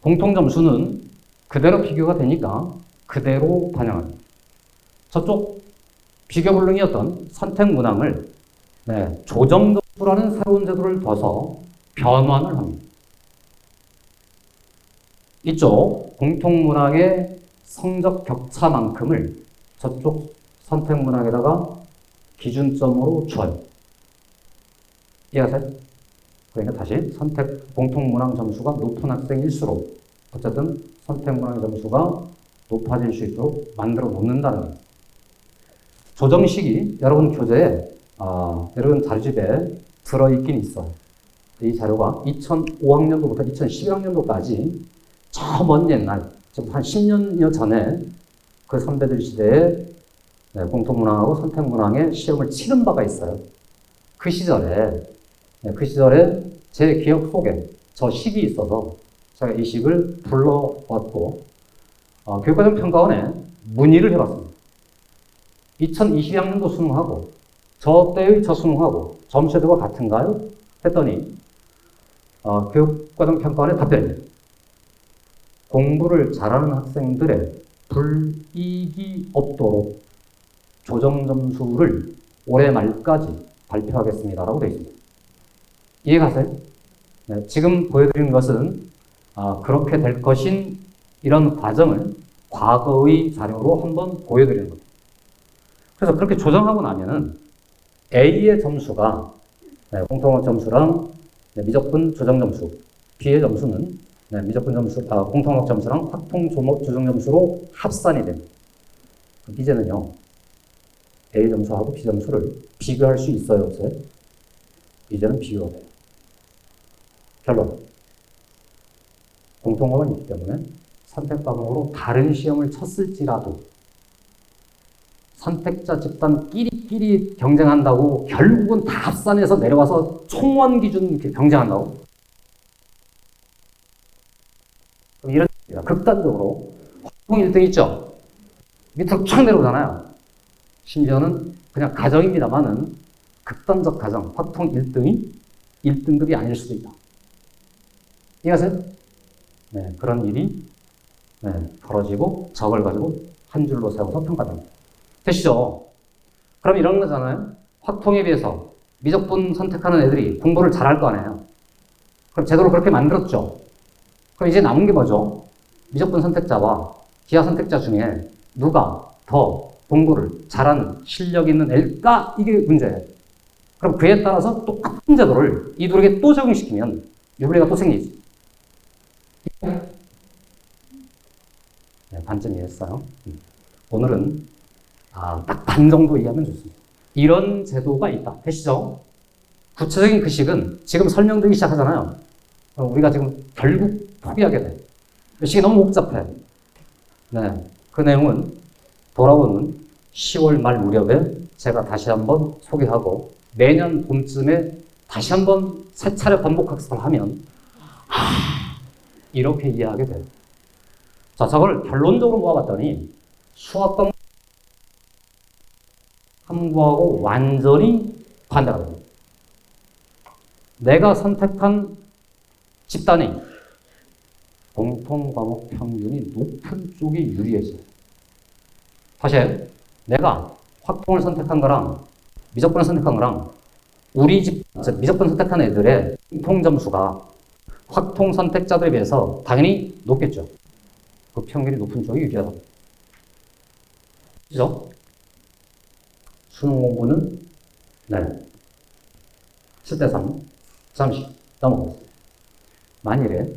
공통 점수는 그대로 비교가 되니까 그대로 반영합니다. 저쪽 비교 불능이었던 선택 문항을 조정 점수라는 새로운 제도를 둬서 변환을 합니다. 이쪽 공통 문항의 성적 격차만큼을 저쪽 선택 문항에다가 기준점으로 줘요. 이해하세요? 그러니까 다시 선택 공통 문항 점수가 높은 학생일수록 어쨌든 선택 문항 점수가 높아질 수 있도록 만들어 놓는다는 거예요. 조정식이 여러분 교재에 여러분 자료집에 들어있긴 있어요. 이 자료가 2005학년도부터 2011학년도까지 저 먼 옛날, 한 10년여 전에 그 선배들 시대에 공통문항하고 선택문항의 시험을 치른 바가 있어요. 그 시절에 제 기억 속에 저 식이 있어서 제가 이 식을 불러왔고 교육과정평가원에 문의를 해봤습니다. 2022학년도 수능하고 저 때의 저 수능하고 점수제도가 같은가요? 했더니 교육과정평가원의 답변입니다. 공부를 잘하는 학생들의 불이익이 없도록 조정 점수를 올해 말까지 발표하겠습니다라고 되어 있습니다. 이해가세요? 네, 지금 보여드리는 것은 그렇게 될 것인 이런 과정을 과거의 자료로 한번 보여드리는 겁니다. 그래서 그렇게 조정하고 나면은 A의 점수가 공통학 점수랑 미적분 조정 점수, B의 점수는 미적분 점수, 공통학 점수랑 확통 조정 점수로 합산이 됩니다. 이제는요, A 점수하고 B 점수를 비교할 수 있어요, 없어요? 이제는 비교가 돼요. 결론. 공통학은 있기 때문에 선택 과목으로 다른 시험을 쳤을지라도 선택자 집단 끼리끼리 경쟁한다고 결국은 다 합산해서 내려와서 총원 기준 경쟁한다고? 이런 극단적으로 확통 1등 있죠? 밑으로 쫙 내려오잖아요. 심지어는 그냥 가정입니다만은 극단적 가정, 확통 1등이 1등급이 아닐 수도 있다. 이해하세요? 네, 그런 일이 벌어지고 저걸 가지고 한 줄로 세워서 평가됩니다. 되시죠? 그럼 이런 거잖아요. 확통에 비해서 미적분 선택하는 애들이 공부를 잘할 거 아니에요. 그럼 제도를 그렇게 만들었죠. 그럼 이제 남은 게 뭐죠? 미적분 선택자와 기하 선택자 중에 누가 더 공부를 잘하는 실력 있는 애일까? 이게 문제예요. 그럼 그에 따라서 똑같은 제도를 이들에게 또 적용시키면 유불리가 또 생기지. 네, 반쯤 이해했어요. 오늘은 딱 반 정도 이해하면 좋습니다. 이런 제도가 있다. 되시죠? 구체적인 그 식은 지금 설명되기 시작하잖아요. 우리가 지금 결국 포기하게 돼. 그 식이 너무 복잡해. 네, 그 내용은 돌아오는 10월 말 무렵에 제가 다시 한번 소개하고 내년 봄쯤에 다시 한번 세 차례 반복 학습을 하면 이렇게 이해하게 돼요. 자, 저걸 결론적으로 모아봤더니 수학 과목 탐구하고 완전히 반대가 됩니다. 내가 선택한 집단이 공통 과목 평균이 높은 쪽이 유리해져요. 다시 해요. 내가 확통을 선택한 거랑 미적분을 선택한 거랑 우리 집 미적분 선택한 애들의 공통 점수가 확통 선택자들에 비해서 당연히 높겠죠. 그 평균이 높은 쪽이 유리하다. 그죠? 수능 공부는 7대3 잠시 넘어가겠습니다. 만일에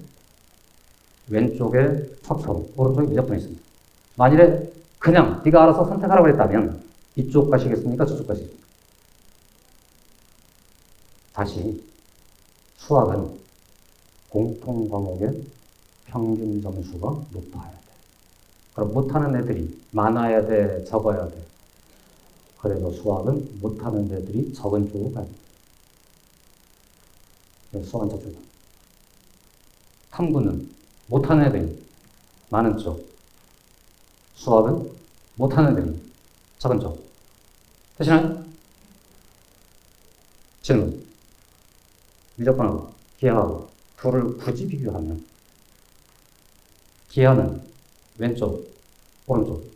왼쪽에 확통, 오른쪽에 미적분이 있습니다. 만일에 그냥 네가 알아서 선택하라고 했다면 이쪽 가시겠습니까? 저쪽 가시겠습니까? 다시 수학은 공통 과목의 평균 점수가 높아야 돼. 그럼 못하는 애들이 많아야 돼, 적어야 돼. 그래도 수학은 못하는 애들이 적은 쪽으로 가야 돼. 수학은 저쪽이다. 탐구는 못하는 애들이 많은 쪽. 수학은 못하는 애들이 적은 쪽. 되시나요? 질문. 미적분하고 기하하고 둘을 굳이 비교하면 기하는 왼쪽, 오른쪽,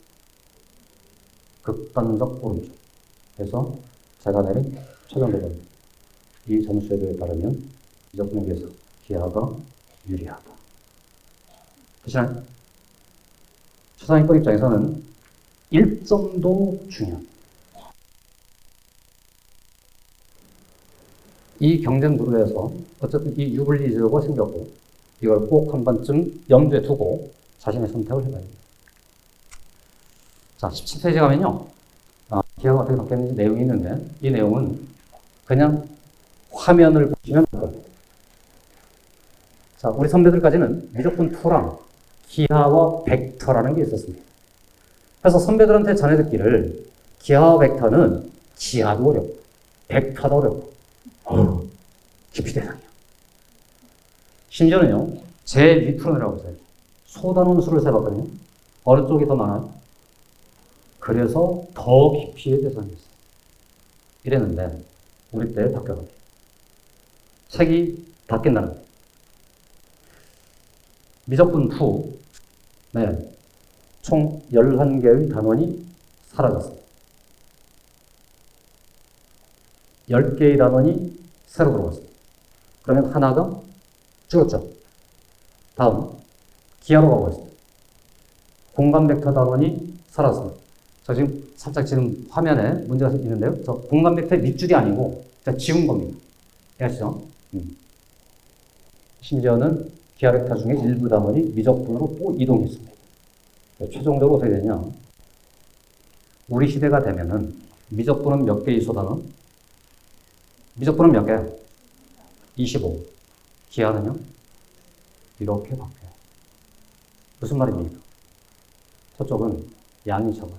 극단적 오른쪽. 그래서 제가 내린 최종 결론. 이 점수에 따르면 미적분에 비해서 기하가 유리하다. 되시나요? 초상위권 입장에서는 1점도 중요합니다. 이 경쟁 구도에서 어쨌든 이 유불리 제도가 생겼고 이걸 꼭 한 번쯤 염두에 두고 자신의 선택을 해봐야 됩니다. 자, 17페이지 가면요. 기하가 어떻게 바뀌었는지 내용이 있는데 이 내용은 그냥 화면을 보시면 될 겁니다. 자, 우리 선배들까지는 미적분 2랑 기하와 벡터라는 게 있었습니다. 그래서 선배들한테 전해듣기를 기하와 벡터는 기하도 어렵고 벡터도 어렵고 깊이 대상이야. 심지어는요, 제 밑으로 내려가보세요. 소단원 수를 세봤거든요. 어느 쪽이 더 많아요? 그래서 더 깊이의 대상이었어요. 이랬는데, 우리 때 바뀌어가지고. 책이 바뀐다는 거예요. 미적분 2, 총 11개의 단원이 사라졌습니다. 10개의 단원이 새로 들어왔습니다. 그러면 하나가 줄었죠. 다음, 기하로 가고 있습니다. 공간 벡터 단원이 사라졌습니다. 저 지금 살짝 지금 화면에 문제가 있는데요. 저 공간 벡터의 밑줄이 아니고 제가 지운 겁니다. 이해하시죠? 심지어는 기하 벡터 중에 일부 단원이 미적분으로 또 이동했습니다. 최종적으로 어떻게 되냐? 우리 시대가 되면은 미적분은 몇 개의 소단원? 미적분은 몇 개야? 25. 기하는요? 이렇게 바뀌어요. 무슨 말입니까? 저쪽은 양이 적어요.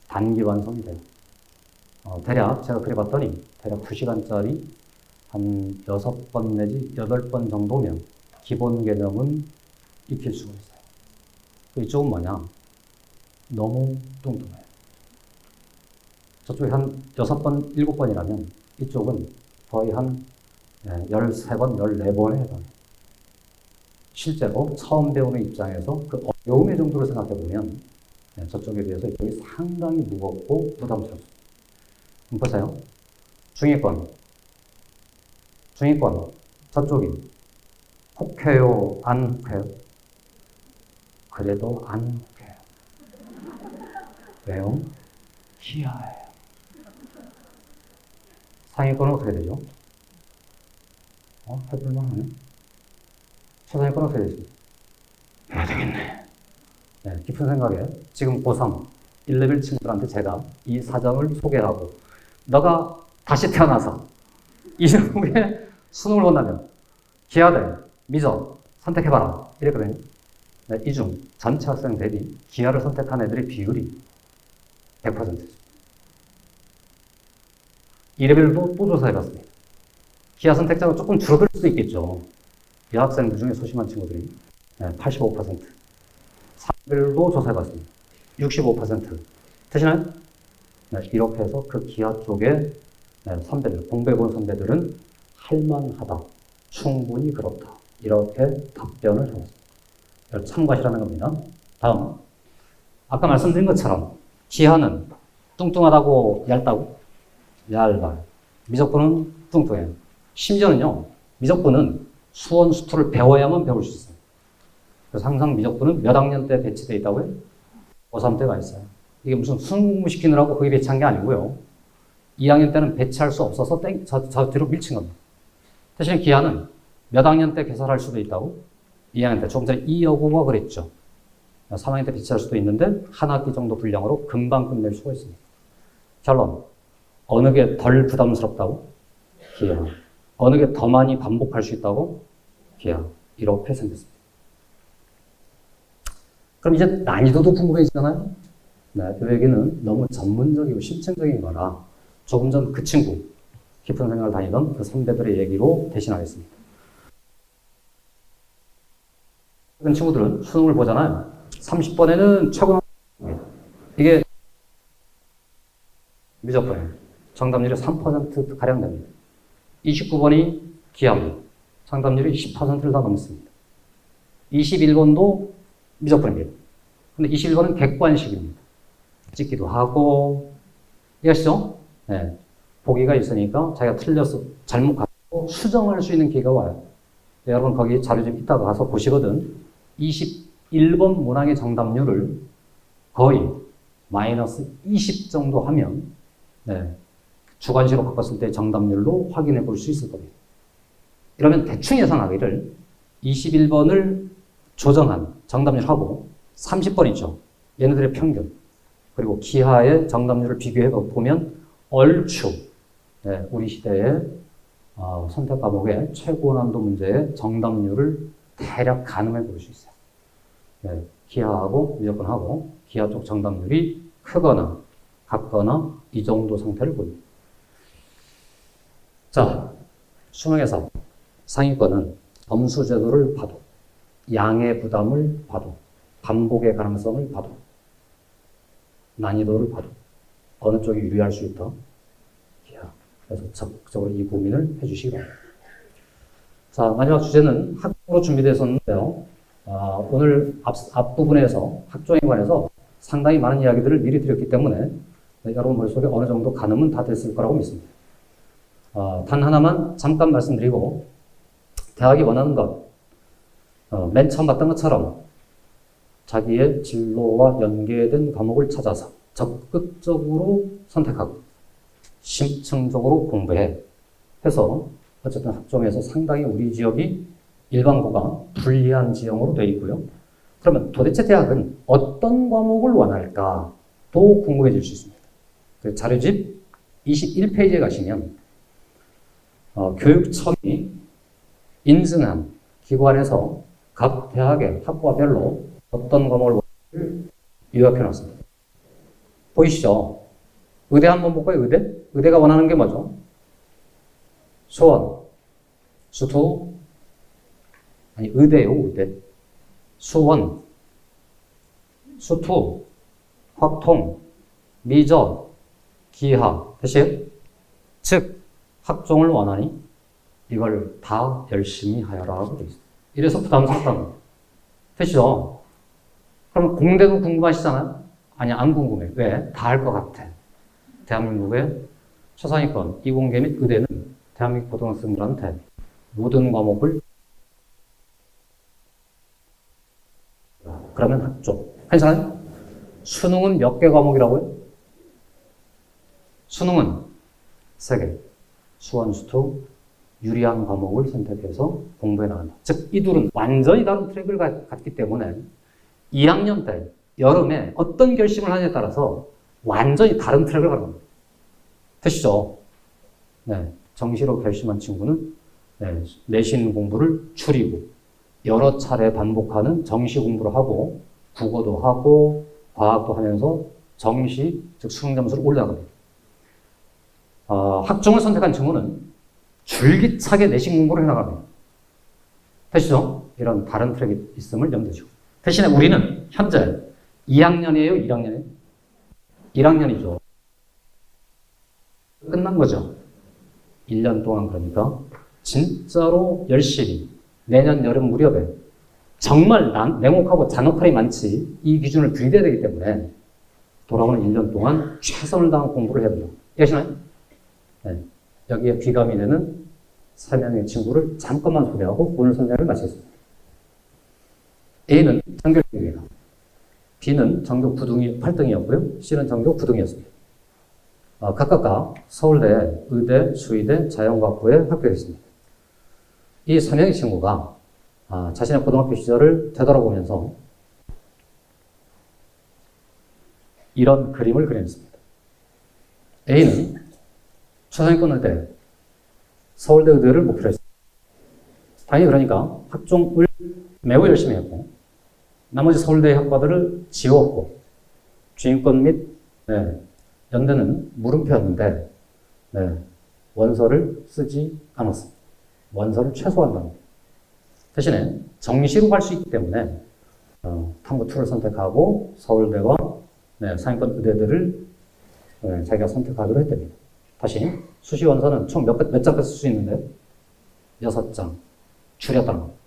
단기 완성이 돼요. 대략 제가 그려봤더니 대략 2시간짜리 한 6번 내지 8번 정도면 기본 개념은 익힐 수가 있어요. 이쪽은 뭐냐? 너무 뚱뚱해요. 저쪽이 한 6번, 7번이라면 이쪽은 거의 한 13번, 14번에 해당해요. 실제로 처음 배우는 입장에서 그 어려움의 정도를 생각해보면 저쪽에 비해서 이쪽이 상당히 무겁고 부담스럽습니다. 보세요. 중위권. 저쪽이 혹해요, 안 혹해요? 그래도 안 혹해요. 왜요? 기아예요. 상위권은 어떻게 되죠? 해볼만하네. 최상위권은 어떻게 되죠? 해야 되겠네. 깊은 생각에 지금 고3, 1레벨 친구들한테 제가 이 사정을 소개하고 너가 다시 태어나서 이후에 수능을 본다면 기아대, 미적 선택해봐라 이랬거든요. 이중 전체 학생 대비 기아를 선택한 애들의 비율이 100%죠. 2레벨도 또 조사해봤습니다. 기아 선택자가 조금 줄어들 수도 있겠죠. 여학생들 중에 소심한 친구들이 85%. 3레벨도 조사해봤습니다. 65%. 되시나요? 이렇게 해서 그 기아 쪽에 선배들, 공부해본 선배들은 할만하다. 충분히 그렇다. 이렇게 답변을 해봤습니다. 참고하시라는 겁니다. 다음. 아까 말씀드린 것처럼 기아는 뚱뚱하다고 얇다고? 얇아요. 미적분은 뚱뚱해요. 심지어는요, 미적분은 수원, 수투를 배워야만 배울 수 있어요. 그래서 항상 미적분은 몇 학년 때 배치되어 있다고요? 고3 때가 있어요. 이게 무슨 수능 공부 시키느라고 거기 배치한 게 아니고요. 2학년 때는 배치할 수 없어서 저 뒤로 밀친 겁니다. 대신에 기아는 몇 학년 때 개설할 수도 있다고? 2학년 때. 조금 전에 이여고가 그랬죠. 3학년 때 배치할 수도 있는데 한 학기 정도 분량으로 금방 끝낼 수가 있습니다. 결론. 어느 게 덜 부담스럽다고? 기아. 어느 게 더 많이 반복할 수 있다고? 기아. 이렇게 생겼습니다. 그럼 이제 난이도도 궁금해지잖아요? 이 얘기는 너무 전문적이고 심층적인 거라 조금 전 그 친구, 깊은 생각을 다니던 그 선배들의 얘기로 대신하겠습니다. 그런 친구들은 수능을 보잖아요. 30번에는 최고 이게 미적분이에요. 정답률이 3%가량 됩니다. 29번이 기하입니다. 정답률이 10%를 다 넘습니다. 21번도 미적분입니다. 근데 21번은 객관식입니다. 찍기도 하고, 이해하시죠? 보기가 있으니까 자기가 틀렸어, 잘못 가고 수정할 수 있는 기회가 와요. 여러분 거기 자료 좀 이따가 가서 보시거든. 21번 문항의 정답률을 거의 마이너스 20 정도 하면 주관식으로 바꿨을 때 정답률로 확인해 볼 수 있을 겁니다. 이러면 대충 예상하기를 21번을 조정한 정답률하고 30번 있죠. 얘네들의 평균 그리고 기하의 정답률을 비교해 보면 얼추 우리 시대의 선택 과목의 최고 난도 문제의 정답률을 대략 가늠해 볼 수 있어요. 기하하고 미적분하고 기하 쪽 정답률이 크거나 같거나 이 정도 상태를 보입니다. 자, 수능에서 상위권은 점수 제도를 봐도 양의 부담을 봐도 반복의 가능성을 봐도 난이도를 봐도 어느 쪽이 유리할 수 있다? 기하. 그래서 적극적으로 이 고민을 해주시기 바랍니다. 자, 마지막 주제는 학종으로 준비되어 있었는데요. 오늘 앞부분에서 학종에 관해서 상당히 많은 이야기들을 미리 드렸기 때문에 여러분 머릿속에 어느 정도 가늠은 다 됐을 거라고 믿습니다. 단 하나만 잠깐 말씀드리고 대학이 원하는 것, 맨 처음 봤던 것처럼 자기의 진로와 연계된 과목을 찾아서 적극적으로 선택하고 심층적으로 공부해 해서 어쨌든 학종에서 상당히 우리 지역이 일반고가 불리한 지형으로 되어 있고요. 그러면 도대체 대학은 어떤 과목을 원할까? 도 궁금해질 수 있습니다. 그 자료집 21페이지에 가시면 교육청이 인증한 기관에서 각 대학의 학과별로 어떤 과목을 원할지 요약해 놨습니다. 보이시죠? 의대 한번 볼까요? 의대? 의대가 원하는 게 뭐죠? 수원, 수투, 아니 의대요, 의대. 수원, 수투, 확통, 미적, 기하. 대신 즉 학종을 원하니 이걸 다 열심히 하여라고 되어 있어요. 이래서 부담스럽다는 거예요. 되시죠? 그럼 공대도 궁금하시잖아요? 아니, 안 궁금해. 왜? 다 할 것 같아. 대한민국의 최상위권 이공계 및 의대는 대한민국 고등학생들한테 모든 과목을 그러면 학종. 괜찮아요? 수능은 몇 개 과목이라고요? 수능은 3개. 수원수투 유리한 과목을 선택해서 공부해 나간다. 즉, 이 둘은 완전히 다른 트랙을 갖기 때문에 2학년 때 여름에 어떤 결심을 하느냐에 따라서 완전히 다른 트랙을 가는 겁니다. 되시죠? 네. 정시로 결심한 친구는 내신 공부를 줄이고 여러 차례 반복하는 정시 공부를 하고 국어도 하고 과학도 하면서 정시, 즉 수능 점수를 올라갑니다. 학종을 선택한 친구는 줄기차게 내신 공부를 해나갑니다. 되시죠? 이런 다른 트랙이 있음을 염두에 두시고. 대신에 우리는 현재 2학년이에요? 1학년이에요? 1학년이죠. 끝난 거죠. 1년 동안 그러니까 진짜로 열심히 내년 여름 무렵에 정말 냉혹하고 잔혹할이 많지 이 기준을 들이대야 되기 때문에 돌아오는 1년 동안 최선을 다한 공부를 해야 된다. 이해하시나요? 네. 여기에 귀감이 되는 3명의 친구를 잠깐만 소개하고 오늘 선생을 마치겠습니다. A는 전교 1등입니다. B는 전교 8등이었고요. C는 전교 9등이었습니다. 각각 서울대, 의대, 수의대, 자연과학부에 합격했습니다. 이 3명의 친구가 자신의 고등학교 시절을 되돌아보면서 이런 그림을 그려냈습니다. A는 최상위권 의대, 서울대 의대를 목표로 했습니다. 당연히 그러니까 학종을 매우 열심히 했고 나머지 서울대 학과들을 지웠고 중위권 및 연대는 물음표였는데 원서를 쓰지 않았습니다. 원서를 최소화한다는 겁니다. 대신에 정시로 갈 수 있기 때문에 탐구2를 선택하고 서울대와 상위권 의대들을 자기가 선택하기로 했답니다. 다시 수시 원서는 총 몇 장까지 쓸 수 있는데요? 6장 줄였다는 겁니다.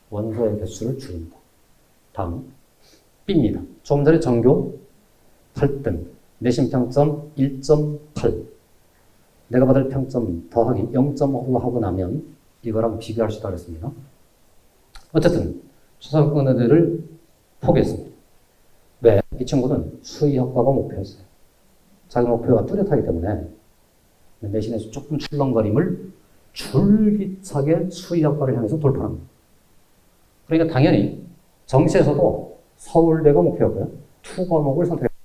원서의 개수를 줄인다. 다음 B입니다. 조금 전에 전교 8등 내신 평점 1.8 내가 받을 평점 더하기 0.5 하고 나면 이거랑 비교할 수 있다고 했습니다. 어쨌든 최상위권 의대를 포기했습니다. 왜? 이 친구는 수의학과가 목표였어요. 자기 목표가 뚜렷하기 때문에 내신에서 조금 출렁거림을 줄기차게 수의학과를 향해서 돌파합니다. 그러니까 당연히 정시에서도 서울대가 목표였고요. 2 과목을 선택했습니다.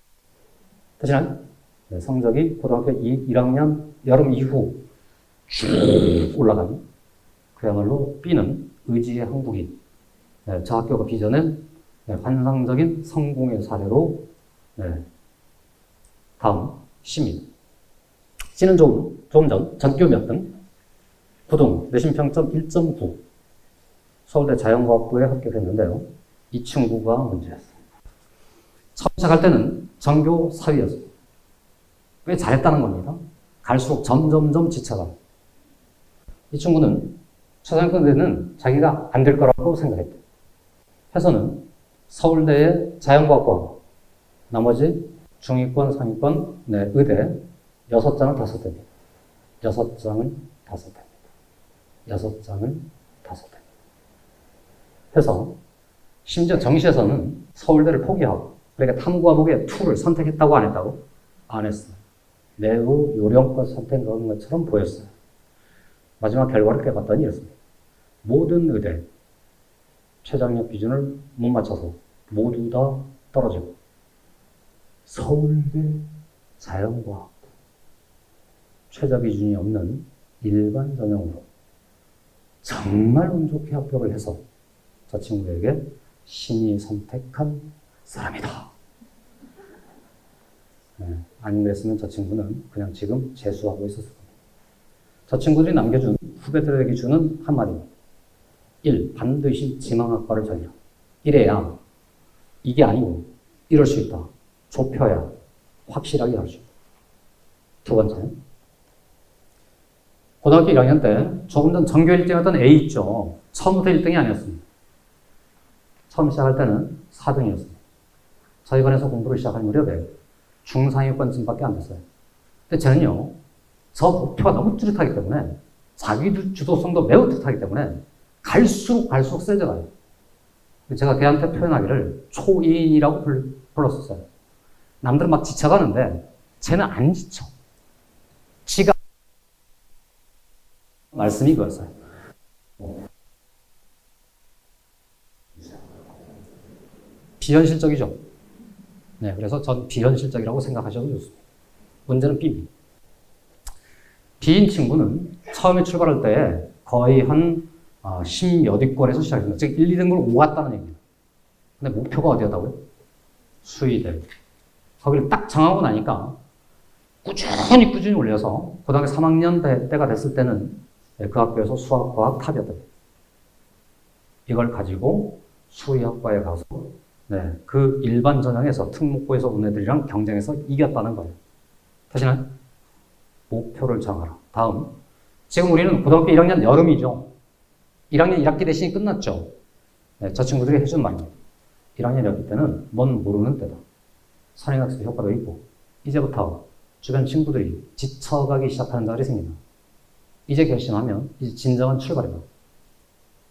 대신에 성적이 고등학교 1학년 여름 이후 쭉 올라가는 그야말로 B는 의지의 항복인 저 학교가 빚어낸 환상적인 성공의 사례로 다음 C입니다. C는 조금 전 전교 몇 등? 9등 내신 평점 1.9 서울대 자연과학부에 합격했는데요. 이 친구가 문제였어요. 처음 시작할 때는 전교 4위였어요. 꽤 잘했다는 겁니다. 갈수록 점점점 지쳐가. 이 친구는 최상위권 의대는 자기가 안 될 거라고 생각했대. 해서는 서울대의 자연과학과 나머지 중위권, 상위권, 의대 6장을 다 썼답니다. 6장을 다 썼답니다. 6장을 다 썼답니다. 해서 심지어 정시에서는 서울대를 포기하고 그러니까 탐구 과목의 2를 선택했다고 안 했다고? 안 했어요. 매우 요령껏 선택한 것처럼 보였어요. 마지막 결과를 깨봤더니 이렇습니다. 모든 의대 최저학력 기준을 못 맞춰서 모두 다 떨어지고 서울대 자연과학 최저 기준이 없는 일반 전형으로 정말 운 좋게 합격을 해서 저 친구에게 신이 선택한 사람이다. 안 그랬으면 저 친구는 그냥 지금 재수하고 있었을 겁니다. 저 친구들이 남겨준 후배들에게 주는 한마디입니다. 1. 반드시 지망학과를 정해라. 이래야 이게 아니고 이럴 수 있다. 좁혀야 확실하게 할 수 있다. 두 번째는 고등학교 1학년 때 조금 전 전교 1등이었던 A 있죠. 처음부터 1등이 아니었습니다. 처음 시작할 때는 4등이었습니다. 저희 반에서 공부를 시작할 무렵에 중상위권쯤밖에 안 됐어요. 근데 저는요, 저 목표가 너무 뚜렷하기 때문에 자기 주도성도 매우 뚜렷하기 때문에 갈수록 세져가요. 제가 걔한테 표현하기를 초인이라고 불렀었어요. 남들은 막 지쳐가는데 쟤는 안 지쳐. 지가 말씀이 그거였어요. 비현실적이죠. 네, 그래서 전 비현실적이라고 생각하셔도 좋습니다. 문제는 B입니다. B인 친구는 처음에 출발할 때 거의 한 10몇 위권에서 시작했습니다. 즉 1, 2등급을 오갔다는 얘기입니다. 근데 목표가 어디였다고요? 수의대. 거기를 딱 정하고 나니까 꾸준히 올려서 고등학교 3학년 때가 됐을 때는 그 학교에서 수학, 과학 탑이었다. 이걸 가지고 수의학과에 가서 그 일반 전형에서 특목고에서 온 애들이랑 경쟁해서 이겼다는 거예요. 다시는 목표를 정하라. 다음, 지금 우리는 고등학교 1학년 여름이죠. 1학년 1학기 대신이 끝났죠. 저 친구들이 해준 말입니다. 1학년 1학기 때는 뭔 모르는 때다. 선행학습 효과도 있고 이제부터 주변 친구들이 지쳐가기 시작하는 자리 생긴다. 이제 결심하면 이제 진정한 출발이다.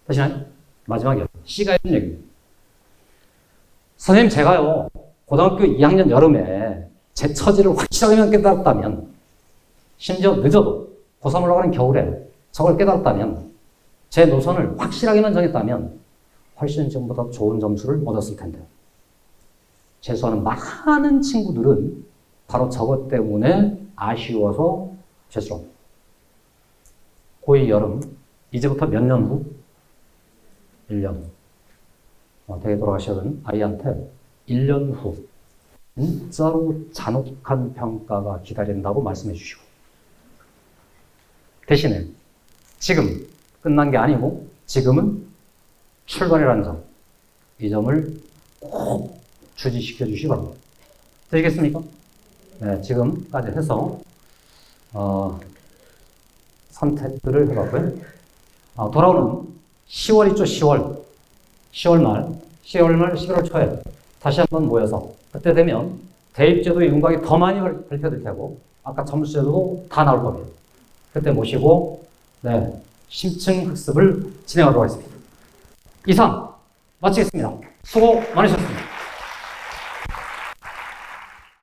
다시는 마지막이요. C가 해준 얘기입니다. 선생님, 제가요 고등학교 2학년 여름에 제 처지를 확실하게 깨달았다면, 심지어 늦어도 고3 올라가는 겨울에 저걸 깨달았다면, 제 노선을 확실하게만 정했다면 훨씬 지금보다 좋은 점수를 얻었을 텐데, 재수하는 많은 친구들은 바로 저것 때문에 아쉬워서 재수를 합니다. 고2 여름, 이제부터 몇 년 후? 1년 후. 대개 돌아가시던 아이한테 1년 후 진짜로 잔혹한 평가가 기다린다고 말씀해 주시고, 대신에 지금 끝난 게 아니고 지금은 출발이라는 점, 이 점을 꼭 주지시켜 주시기 바랍니다. 되겠습니까? 네, 지금까지 해서 선택들을 해봤고요. 돌아오는 10월 있죠. 10월 말, 11월 초에 다시 한번 모여서 그때 되면 대입제도의 윤곽이 더 많이 밝혀질 테고 아까 점수제도도 다 나올 겁니다. 그때 모시고 심층 학습을 진행하도록 하겠습니다. 이상 마치겠습니다. 수고 많으셨습니다.